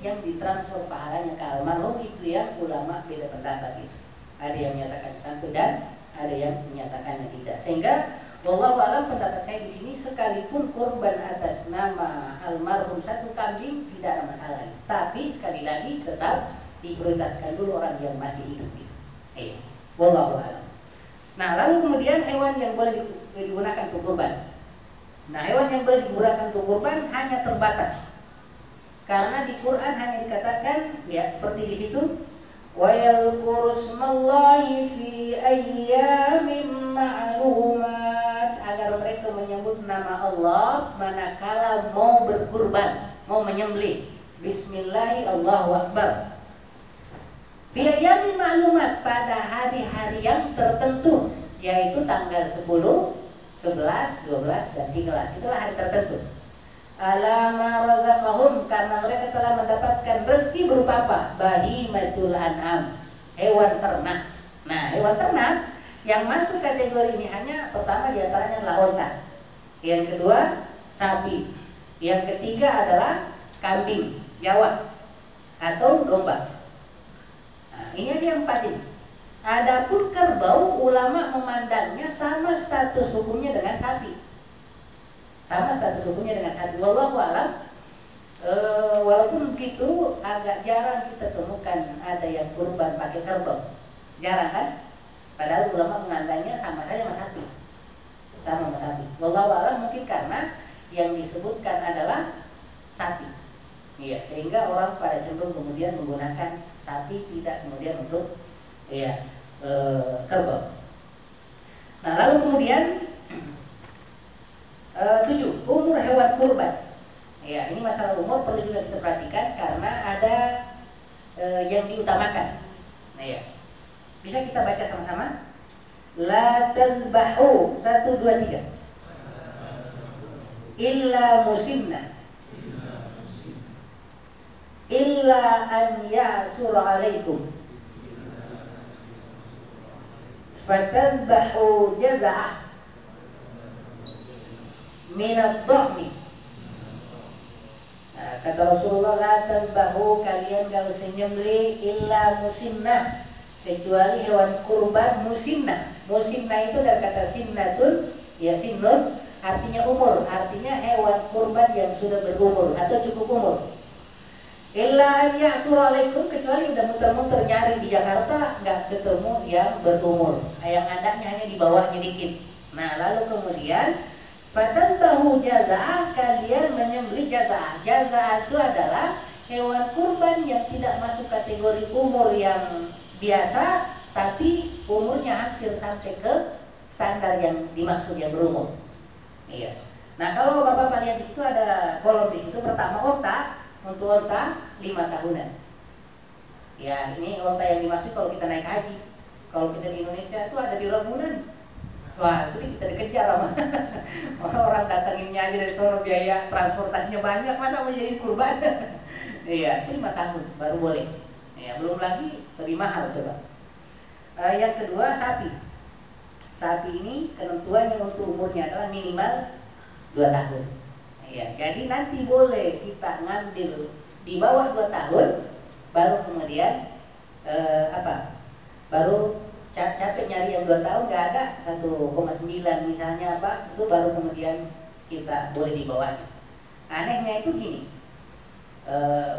yang ditransfer pahalanya ke almarhum, itu yang ulama beda pendapat itu. Ada yang menyatakan satu dan ada yang menyatakannya tidak. Sehingga wallahu a'lam pendapat saya di sini, sekalipun kurban atas nama almarhum satu kambing tidak ada masalah. Tapi sekali lagi tetap diprioritaskan dulu orang yang masih hidup itu. Wallahu a'lam. Nah, lalu kemudian hewan yang boleh digunakan untuk kurban. Nah, hewan yang boleh digunakan untuk kurban hanya terbatas. Karena di Quran hanya dikatakan seperti di situ, wa yadhkuru smallahi fi ayyamin ma'lumat, agar mereka menyebut nama Allah manakala mau berkurban, mau menyembelih. Bismillahi Allahu Akbar. Fi ayyamin ma'lumat, pada hari-hari yang tertentu, yaitu tanggal 10, 11, 12, dan 13. Itulah hari tertentu. Alama razaqahum, karena mereka telah mendapatkan rezeki berupa apa? Bahimatul an'am, hewan ternak. Nah, hewan ternak yang masuk kategori ini hanya pertama diantaranya adalah onta, yang kedua sapi, yang ketiga adalah kambing Jawa, atau domba. Nah, ini aja yang 4 ini. Adapun kerbau, ulama memandangnya sama status hukumnya dengan sapi. Sama status hukumnya dengan sapi. Wallahu a'lam. Walaupun begitu agak jarang kita temukan ada yang kurban pakai kerbau. Jarang kan? Padahal ulama mengandainya sama saja sama sapi. Sama sama sapi. Wallahu a'lam, mungkin karena yang disebutkan adalah sapi. Iya, sehingga orang pada cenderung kemudian menggunakan sapi, tidak kemudian untuk kerbau. Nah, lalu kemudian 7, umur hewan kurban. Ya, ini masalah umur perlu juga kita perhatikan karena ada yang diutamakan. Nah, ya. Bisa kita baca sama-sama? La tanbahu 1 2 3. Illa musimna. Illa an ya'sura alaikum. Fatazbahu jaza'ah minad dha'mi. Nah, kata Rasulullah, la tanbahu, kalian gak usah nyembelih illa musimna, kecuali hewan kurban musimna. Musimna itu dari kata sinnatun, ya sinnun, artinya umur, artinya hewan kurban yang sudah berumur atau cukup umur. Illa an ya'sura alaikum, kecuali udah muter-muter nyari di Jakarta nggak ketemu yang berumur, yang adanya hanya di bawahnya dikit. Nah, lalu kemudian fatanbahu jaza'ah, kalian menyembelih jaza'ah. Jaza'ah itu adalah hewan kurban yang tidak masuk kategori umur yang biasa, tapi umurnya hampir sampai ke standar yang dimaksud yang berumur. Iya. Nah, kalau Bapak lihat di situ ada kolom di situ, pertama onta, untuk onta 5 tahunan. Ya, ini onta yang dimaksud kalau kita naik haji. Kalau kita di Indonesia itu ada di Ragunan. Wah, itu kita dikejar sama orang datanginnya aja dari sono, biaya transportasinya banyak, masa mau jadi kurban? Iya, itu 5 tahun baru boleh. Ya, belum lagi lebih mahal coba. Yang kedua, sapi. Sapi ini ketentuannya untuk umurnya adalah minimal 2 tahun. Ya, jadi nanti boleh kita ngambil di bawah 2 tahun, baru kemudian baru capek nyari yang 2 tahun nggak ada 1,9 misalnya itu baru kemudian kita boleh di bawahnya. Anehnya itu gini,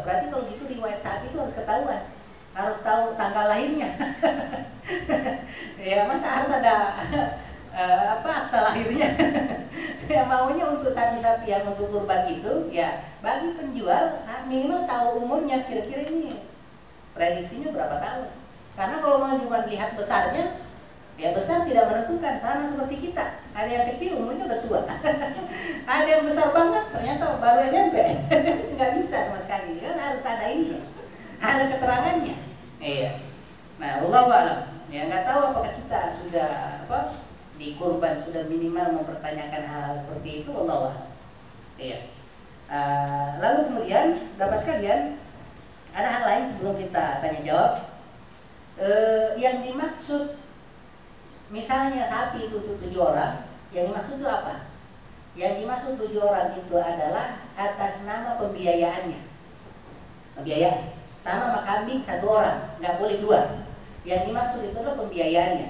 berarti kalau gitu riwayat sapi itu harus ketahuan, harus tahu tanggal lahirnya. Ya, masa harus ada akta lahirnya. Ya, maunya untuk sapi-sapi yang untuk kurban itu, ya bagi penjual minimal tahu umurnya, kira-kira ini prediksinya berapa tahun. Karena kalau mau cuma lihat besarnya, ya besar tidak menentukan, sama seperti kita. Ada yang kecil umurnya udah tua. Ada yang besar banget ternyata baru SMP. Nggak bisa sama sekali, kan harus ada ini, ada keterangannya. Iya. Nah, wallahu a'lam. Ya, nggak tahu apakah kita sudah di kurban sudah minimal mempertanyakan hal seperti itu, wallahu a'lam. Iya. Lalu kemudian Bapak sekalian, ada hal lain sebelum kita tanya jawab. Yang dimaksud misalnya sapi itu 7 orang, yang dimaksud itu apa? Yang dimaksud 7 orang itu adalah atas nama pembiayaannya. Pembiayaan. Sama sama kambing 1 orang, nggak boleh 2. Yang dimaksud itu adalah pembiayaannya.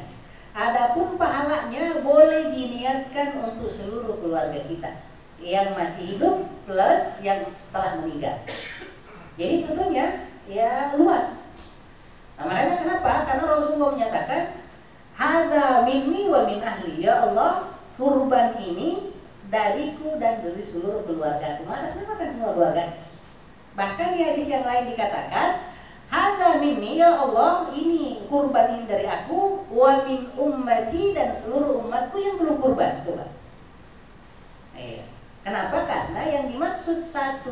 Adapun pahalanya boleh diniatkan untuk seluruh keluarga kita yang masih hidup plus yang telah meninggal. Jadi sebetulnya ya luas. Nah, makanya kenapa? Karena Rasulullah menyatakan hadza minni wa min ahli. Ya Allah, kurban ini dariku dan dari seluruh keluarga. Mana kan semua keluarga. Bahkan di hadis yang lain dikatakan hadza minni, ya Allah, ini kurban ini dari aku, wa min ummati, dan seluruh umatku yang belum kurban. Coba. Kenapa? Karena yang dimaksud 1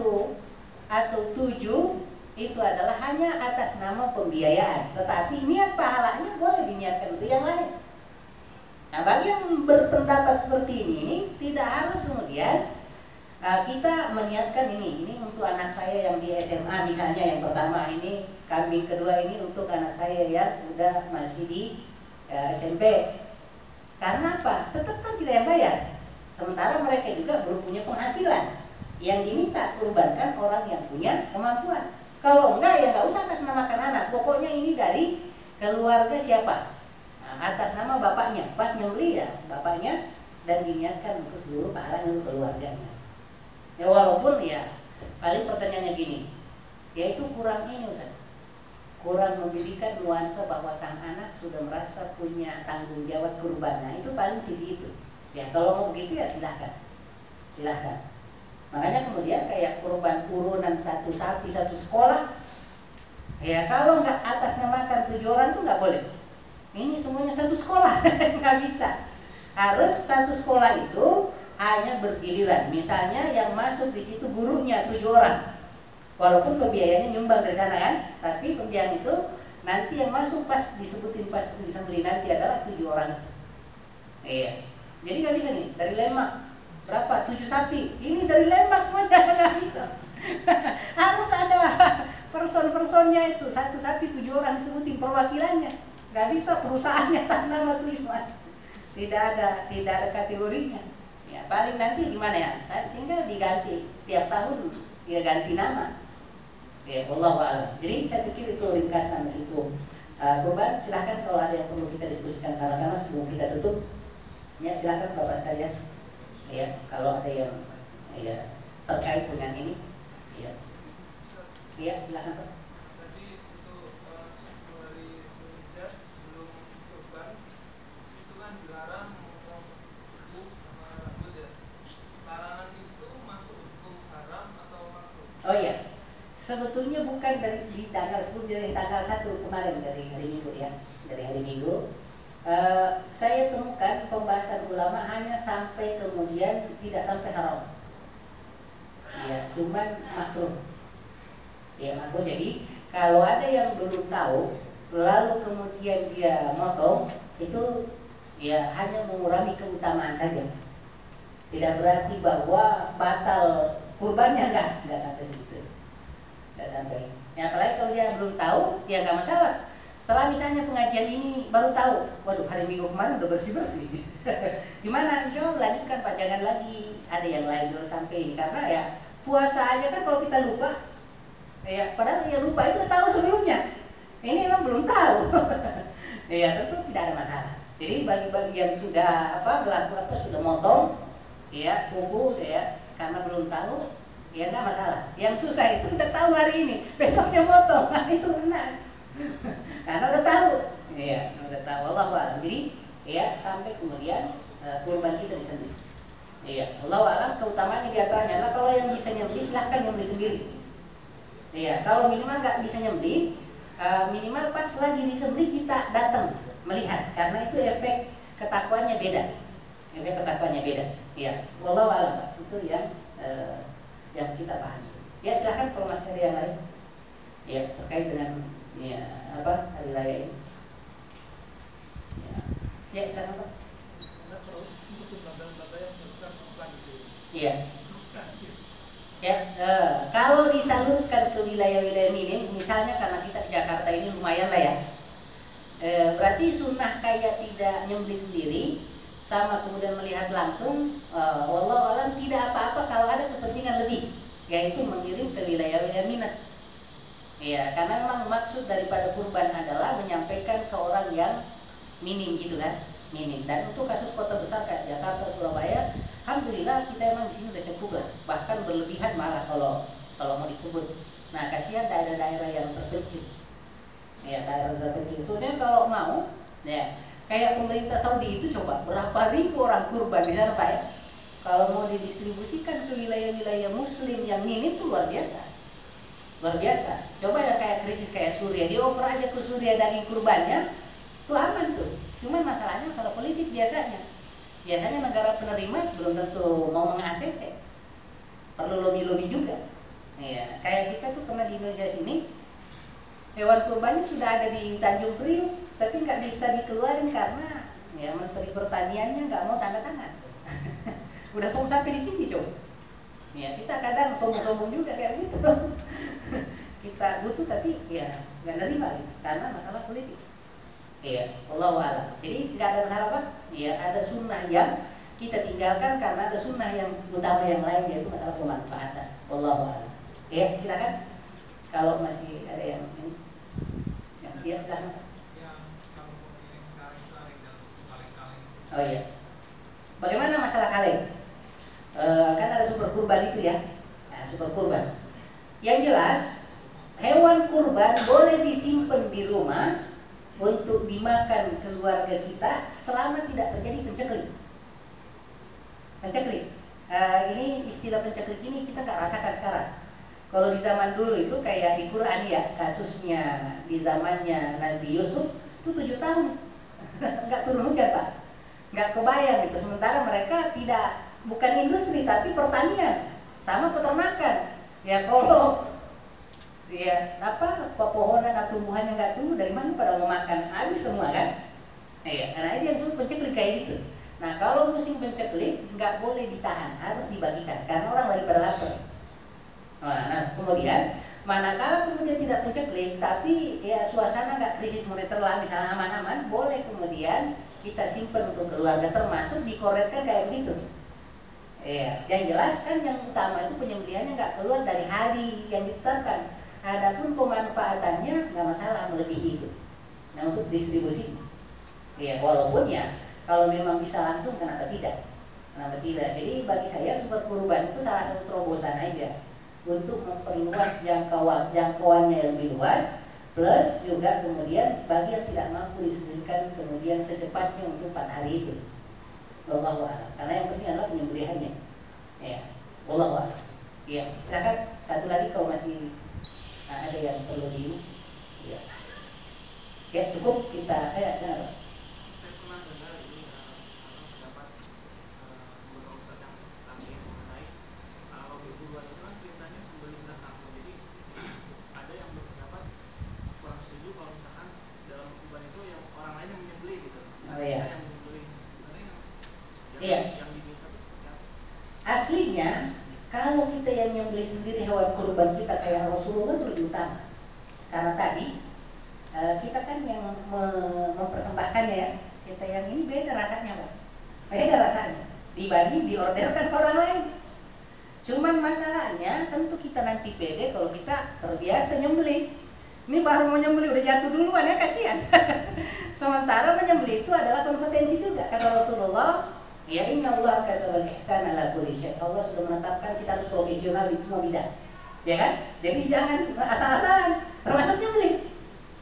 atau 7 itu adalah hanya atas nama pembiayaan, tetapi niat pahalanya boleh diniatkan untuk yang lain. Nah, bagi yang berpendapat seperti ini tidak harus kemudian kita meniatkan ini untuk anak saya yang di SMA misalnya, yang pertama ini, kambing kedua ini untuk anak saya yang sudah masih di SMP. Karena apa? Tetap kan kita yang bayar. Sementara mereka juga belum punya penghasilan. Yang diminta kurbankan orang yang punya kemampuan. Kalau enggak ya nggak usah atas namakan anak. Pokoknya ini dari keluarga siapa. Nah, atas nama bapaknya. Pas nyembelih ya bapaknya dan diniatkan untuk seluruh pahala untuk keluarganya. Ya walaupun ya paling pertanyaannya gini, yaitu kurang ini Ustaz. Kurang memberikan nuansa bahwa sang anak sudah merasa punya tanggung jawab kurban. Nah, itu paling sisi itu. Ya kalau mau begitu ya silahkan. Silahkan. Makanya kemudian kayak kurban urunan satu sapi satu sekolah. Ya kalau nggak atas namakan 7 orang tuh nggak boleh. Ini semuanya satu sekolah, nggak bisa. Harus satu sekolah itu hanya bergiliran. Misalnya yang masuk di situ gurunya 7 orang. Walaupun pembiayanya nyumbang dari sana kan, tapi pembiayaan itu nanti yang masuk pas disebutin pas disembeli nanti adalah 7 orang. Iya. Jadi nggak bisa nih dari Lemak berapa 7 sapi. Ini dari Lemak semua nggak bisa. Harus ada person-personnya itu satu sapi 7 orang disebutin perwakilannya. Nggak bisa perusahaannya atas nama 7 orang. Tidak ada kategorinya. Ya paling nanti gimana ya? Tinggal diganti tiap tahun dia ganti nama. Ya, wallahu a'lam. Jadi saya pikir itu ringkasan itu kurban. Silahkan kalau ada yang perlu kita diskusikan sama-sama sebelum kita tutup. Ya silahkan Bapak sekalian. Ya kalau ada yang ya terkait dengan ini. Ya, ya silahkan Pak. Tadi untuk 10 hari Indonesia sebelum kurban itu kan dilarang memotong kuku sama rambut ya. Larangan itu masuk hukum haram atau makruh? Oh iya. Sebetulnya bukan dari di tanggal 10 dari tanggal 1 kemarin dari hari Minggu ya. Dari hari Minggu saya temukan pembahasan ulama hanya sampai kemudian tidak sampai haram. Ya, cuman makruh. Ya, makruh. Jadi kalau ada yang belum tahu lalu kemudian dia motong itu ya hanya mengurangi keutamaan saja. Tidak berarti bahwa batal kurbannya enggak sampai segitu. Nggak sampai. Ya, apalagi kalau dia belum tahu, ya nggak masalah. Setelah misalnya pengajian ini baru tahu, waduh hari Minggu kemarin udah bersih. Gimana? Insya Allah lanjutkan Pak, jangan lagi ada yang lain dulu sampai ini. Karena ya puasa aja kan kalau kita lupa, ya padahal ya lupa itu tahu sebelumnya. Ini memang belum tahu. Ya tentu tidak ada masalah. Jadi bagi-bagi yang sudah sudah motong, ya kuku, ya karena belum tahu. Ya nggak masalah. Yang susah itu udah tahu hari ini, besoknya potong, nah itu benar. Karena udah tahu. Iya, udah tahu. Allah alam. Jadi, ya sampai kemudian kurban kita disembelih. Iya, Allah alam keutamaannya di antaranya adalah kalau yang bisa nyembelih silahkan nyembelih sendiri. Iya, kalau minimal nggak bisa nyembelih, minimal pas lagi disembelih kita datang melihat, karena itu efek ketakwanya beda. Efek ketakwanya beda. Iya, Allah alam. Itu yang kita pahami. Ya silahkan kalau masih ada yang lain. Ya terkait dengan hari raya ini. Ya silahkan Pak. Iya. Ya kalau disalurkan ke wilayah-wilayah ini, misalnya karena kita di Jakarta ini lumayan lah ya. Berarti sunnah kayak tidak nyembelih sendiri sama kemudian melihat langsung, wallahu alam tidak apa-apa kalau ada kepentingan lebih, yaitu mengirim ke wilayah-wilayah minus. Ya, karena memang maksud daripada kurban adalah menyampaikan ke orang yang minim gitu kan, minim. Dan untuk kasus kota besar kayak Jakarta, Surabaya, alhamdulillah kita emang di sini udah cukup lah, bahkan berlebihan malah kalau mau disebut. Nah, kasihan daerah-daerah yang terpencil. Ya, daerah terpencil. Soalnya kalau mau, ya kayak pemerintah Saudi itu coba berapa ribu orang kurban di sana Pak ya. Kalau mau didistribusikan ke wilayah-wilayah Muslim yang minim itu luar biasa, luar biasa. Coba ya kayak krisis kayak Suriah, dioper aja ke Suriah daging kurbannya, itu aman tuh. Cuman masalahnya kalau politik biasanya negara penerima belum tentu mau meng-ACC, perlu lobby-lobby juga. Ya, kayak kita tuh pernah di Indonesia sini, hewan kurbannya sudah ada di Tanjung Priuk, tapi nggak bisa dikeluarin karena ya Menteri Pertaniannya nggak mau tanda tangan. Udah sampai di sini coba. Ya kita kadang sombong-sombong juga kayak gitu. Kita butuh tapi ya nggak nerima gitu, karena masalah politik. Iya, Allahu a'lam. Jadi nggak ada masalah Pak. Ya ada sunnah yang kita tinggalkan karena ada sunnah yang utama yang lain, yaitu masalah pemanfaatan. Allahu a'lam. Ya silakan. Kalau masih ada yang ini, ya silahkan. Yang kalau yang sekarang itu ada yang kaleng-kaleng. Oh iya. Bagaimana masalah kaleng? Kan ada super kurban itu ya. Nah, super kurban. Yang jelas, hewan kurban boleh disimpan di rumah untuk dimakan keluarga kita selama tidak terjadi penceklik. Penceklik. Ini istilah penceklik ini kita nggak rasakan sekarang. Kalau di zaman dulu itu kayak di Quran ya, kasusnya di zamannya Nabi Yusuf itu 7 tahun nggak turun hujan Pak, nggak kebayang gitu. Sementara mereka tidak, bukan industri tapi pertanian sama peternakan. Ya kalau ya apa pepohonan atau tumbuhan yang nggak tumbuh dari mana pada mau makan, habis semua kan. Iya, karena itu yang disebut penceklik kayak gitu. Nah kalau musim penceklik nggak boleh ditahan, harus dibagikan karena orang lagi pada lapar. Nah kemudian manakala kemudian tidak penceklik tapi ya suasana nggak krisis moneter lah, misalnya aman-aman, boleh kemudian kita simpan untuk keluarga, termasuk dikoretkan kayak begitu. Ya, yang jelas kan yang utama itu penyembelihannya nggak keluar dari hari yang ditetapkan. Adapun pemanfaatannya nggak masalah melebihi itu. Nah untuk distribusi, ya walaupun ya kalau memang bisa langsung kenapa tidak? Kenapa tidak? Jadi bagi saya super kurban itu salah satu terobosan aja untuk memperluas jangkauannya yang lebih luas, plus juga kemudian bagi yang tidak mampu disediakan kemudian secepatnya untuk 4 hari itu. Wallahu a'lam. Karena yang penting adalah penyembelihannya. Ya, wallahu a'lam. Ya, silakan satu lagi kalau masih ada yang perlu di. Ya, ya cukup kita. Kenapa? Saya pernah dengar ini pendapat beberapa ustadz yang tadi mengenai kalau berkurban itu kan perintahnya sembelih binatang. Jadi ada yang berpendapat kurang setuju kalau misalkan dalam kurban itu yang orang lain yang menyembelih gitu. Oh iya. Kita yang menyembelih. Karena Iya. yang diminta itu seperti apa? Aslinya kalau kita yang nyembelih sendiri hewan kurban kita kayak Rasulullah itu lebih utama. Karena tadi kita kan yang mempersembahkannya ya. Kita yang ini beda rasanya Pak. Beda rasanya dibanding diorderkan ke orang lain. Cuman masalahnya tentu kita nanti pede kalau kita terbiasa nyembelih. Ini baru mau nyembelih udah jatuh duluan ya, kasihan. Sementara menyembelih itu adalah kompetensi juga. Kata Rasulullah, ya inna Allah katabal ihsan ala kulli syai'. Allah sudah menetapkan kita harus profesional di semua bidang. Ya kan? Jadi jangan asal-asalan, termasuk nyembelih.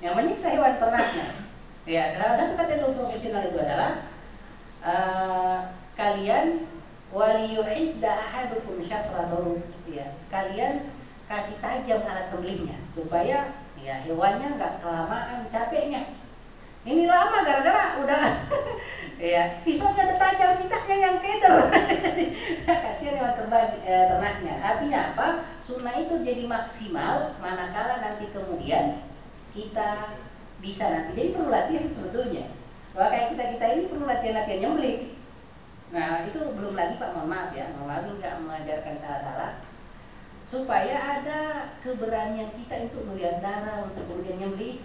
Yang menyiksa hewan ternaknya. Ya, salah satu kategori profesional itu adalah kalian waliyuhidda ahadukum syafratahu, ya. Kalian kasih tajam alat sembelihnya supaya ya hewannya nggak kelamaan capeknya. Ini lama gara-gara udah ya pisaunya ada tajam, kitanya yang keder. Kasihan hewan ternaknya. Artinya apa? Sunnah itu jadi maksimal manakala nanti kemudian kita bisa nanti. Jadi perlu latihan sebetulnya. Bahwa kayak kita ini perlu latihan-latihan nyembelih. Nah itu belum lagi Pak, mohon maaf ya, mohon maaf nggak mengajarkan salah-salah, supaya ada keberanian kita untuk melihat darah untuk kemudian nyembelih.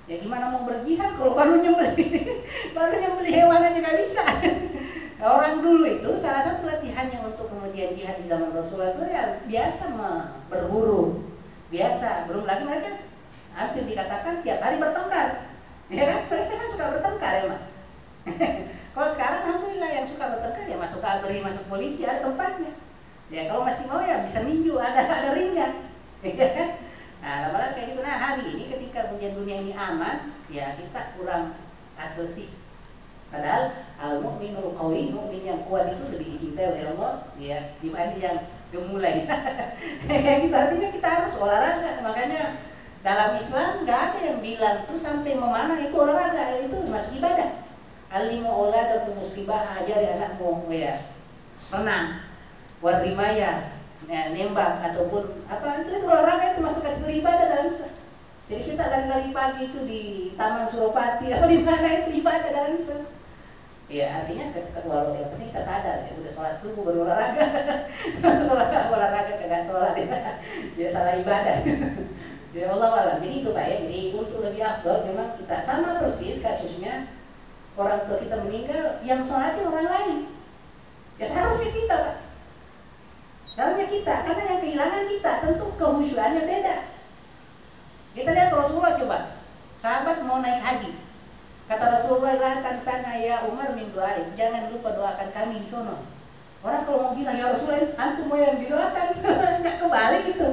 Ya gimana mau berjihad kalau baru nyembelih baru nyembelih hewan aja nggak bisa. Orang dulu itu salah satu latihannya untuk kemudian jihad di zaman Rasulullah itu ya biasa berburu, biasa. Belum lagi mereka hampir dikatakan tiap hari bertengkar, ya kan? Mereka kan suka bertengkar emang. Kalau sekarang alhamdulillah yang suka bertengkar ya masuk ABRI, masuk polisi, ada tempatnya. Ya kalau masih mau ya bisa ninju, ada ringnya. Ya kan? Nah, lama-lama kayak gitu. Nah, hari ini ketika kemudian dunia ini aman, ya kita kurang atletis. Padahal al-mu'minul qawi, mukmin yang kuat itu lebih dicintai oleh Allah, ya, dibanding yang gemulai. Kayak gitu, artinya kita harus olahraga. Makanya dalam Islam nggak ada yang bilang tuh sampai memanah itu olahraga, itu masuk ibadah. Alimu auladakum musibah, ajari anakmu ya renang, warimaya, nembak ataupun apa itu olahraga, itu masuk kategori ibadah dalam Islam. Jadi kita lari-lari pagi itu di Taman Suropati atau di mana itu ibadah dalam Islam. Ya artinya walau yang penting kita sadar ya udah sholat subuh baru olahraga, olahraga kagak sholat ya salah ibadah. Ya Allah alam. Jadi itu Pak ya. Jadi untuk lebih afdal memang kita sama persis kasusnya orang tua kita meninggal yang sholatnya orang lain. Ya seharusnya kita Pak. Seharusnya kita, karena yang kehilangan kita tentu kehusuannya beda. Kita lihat Rasulullah coba. Sahabat mau naik haji. Kata Rasulullah, "Lahkan sana ya Umar min doain. Jangan lupa doakan kami di sono." Orang kalau mau bilang, "Ya Rasulullah, antum mau yang didoakan." Nggak kebalik gitu.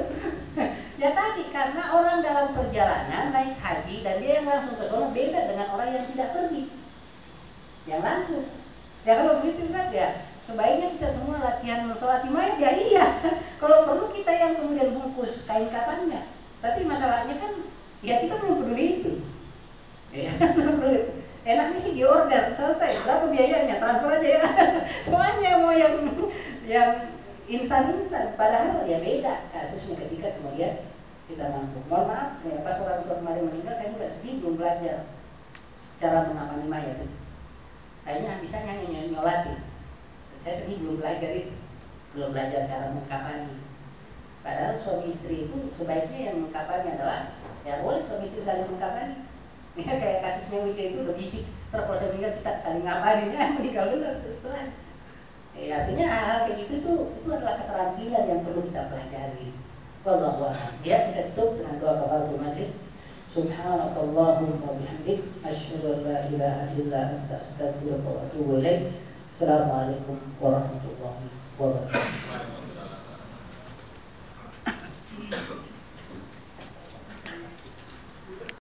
Ya tadi, karena orang dalam perjalanan naik haji dan dia yang langsung ke sono beda dengan orang yang tidak pergi. Yang langsung. Ya kalau begitu kan ya, sebaiknya kita semua latihan sholat mayat ya iya. Kalau perlu kita yang kemudian bungkus kain kafannya. Tapi masalahnya kan, ya kita belum peduli itu. Ya, enaknya sih di order selesai, berapa biayanya, transfer aja ya. Semuanya mau yang instan. Padahal ya beda kasusnya ketika kemudian kita mampu. Mohon maaf, ya, pas orang tua kemarin meninggal, saya juga sedih belum belajar cara mengamani mayat itu. Akhirnya bisanya hanya nyolatin. Saya sedih belum belajar itu, belum belajar cara mengkafani. Padahal suami istri itu sebaiknya yang mengkafani adalah, ya boleh suami istri saling mengkafani. Ya kayak kasusnya Wija itu udah bisik, terus kalau saya meninggal kita saling ngapain ya, meninggal dulu setelah. Ya, artinya hal-hal kayak gitu itu adalah keterampilan yang perlu kita pelajari. Wallahu a'lam. Ya, kita tutup dengan doa kafaratul majlis. Subhanakallahumma wa bihamdik, asyhadu an la ilaha illa anta, astaghfiruka wa atubu ilaik. Assalamualaikum warahmatullahi wabarakatuh.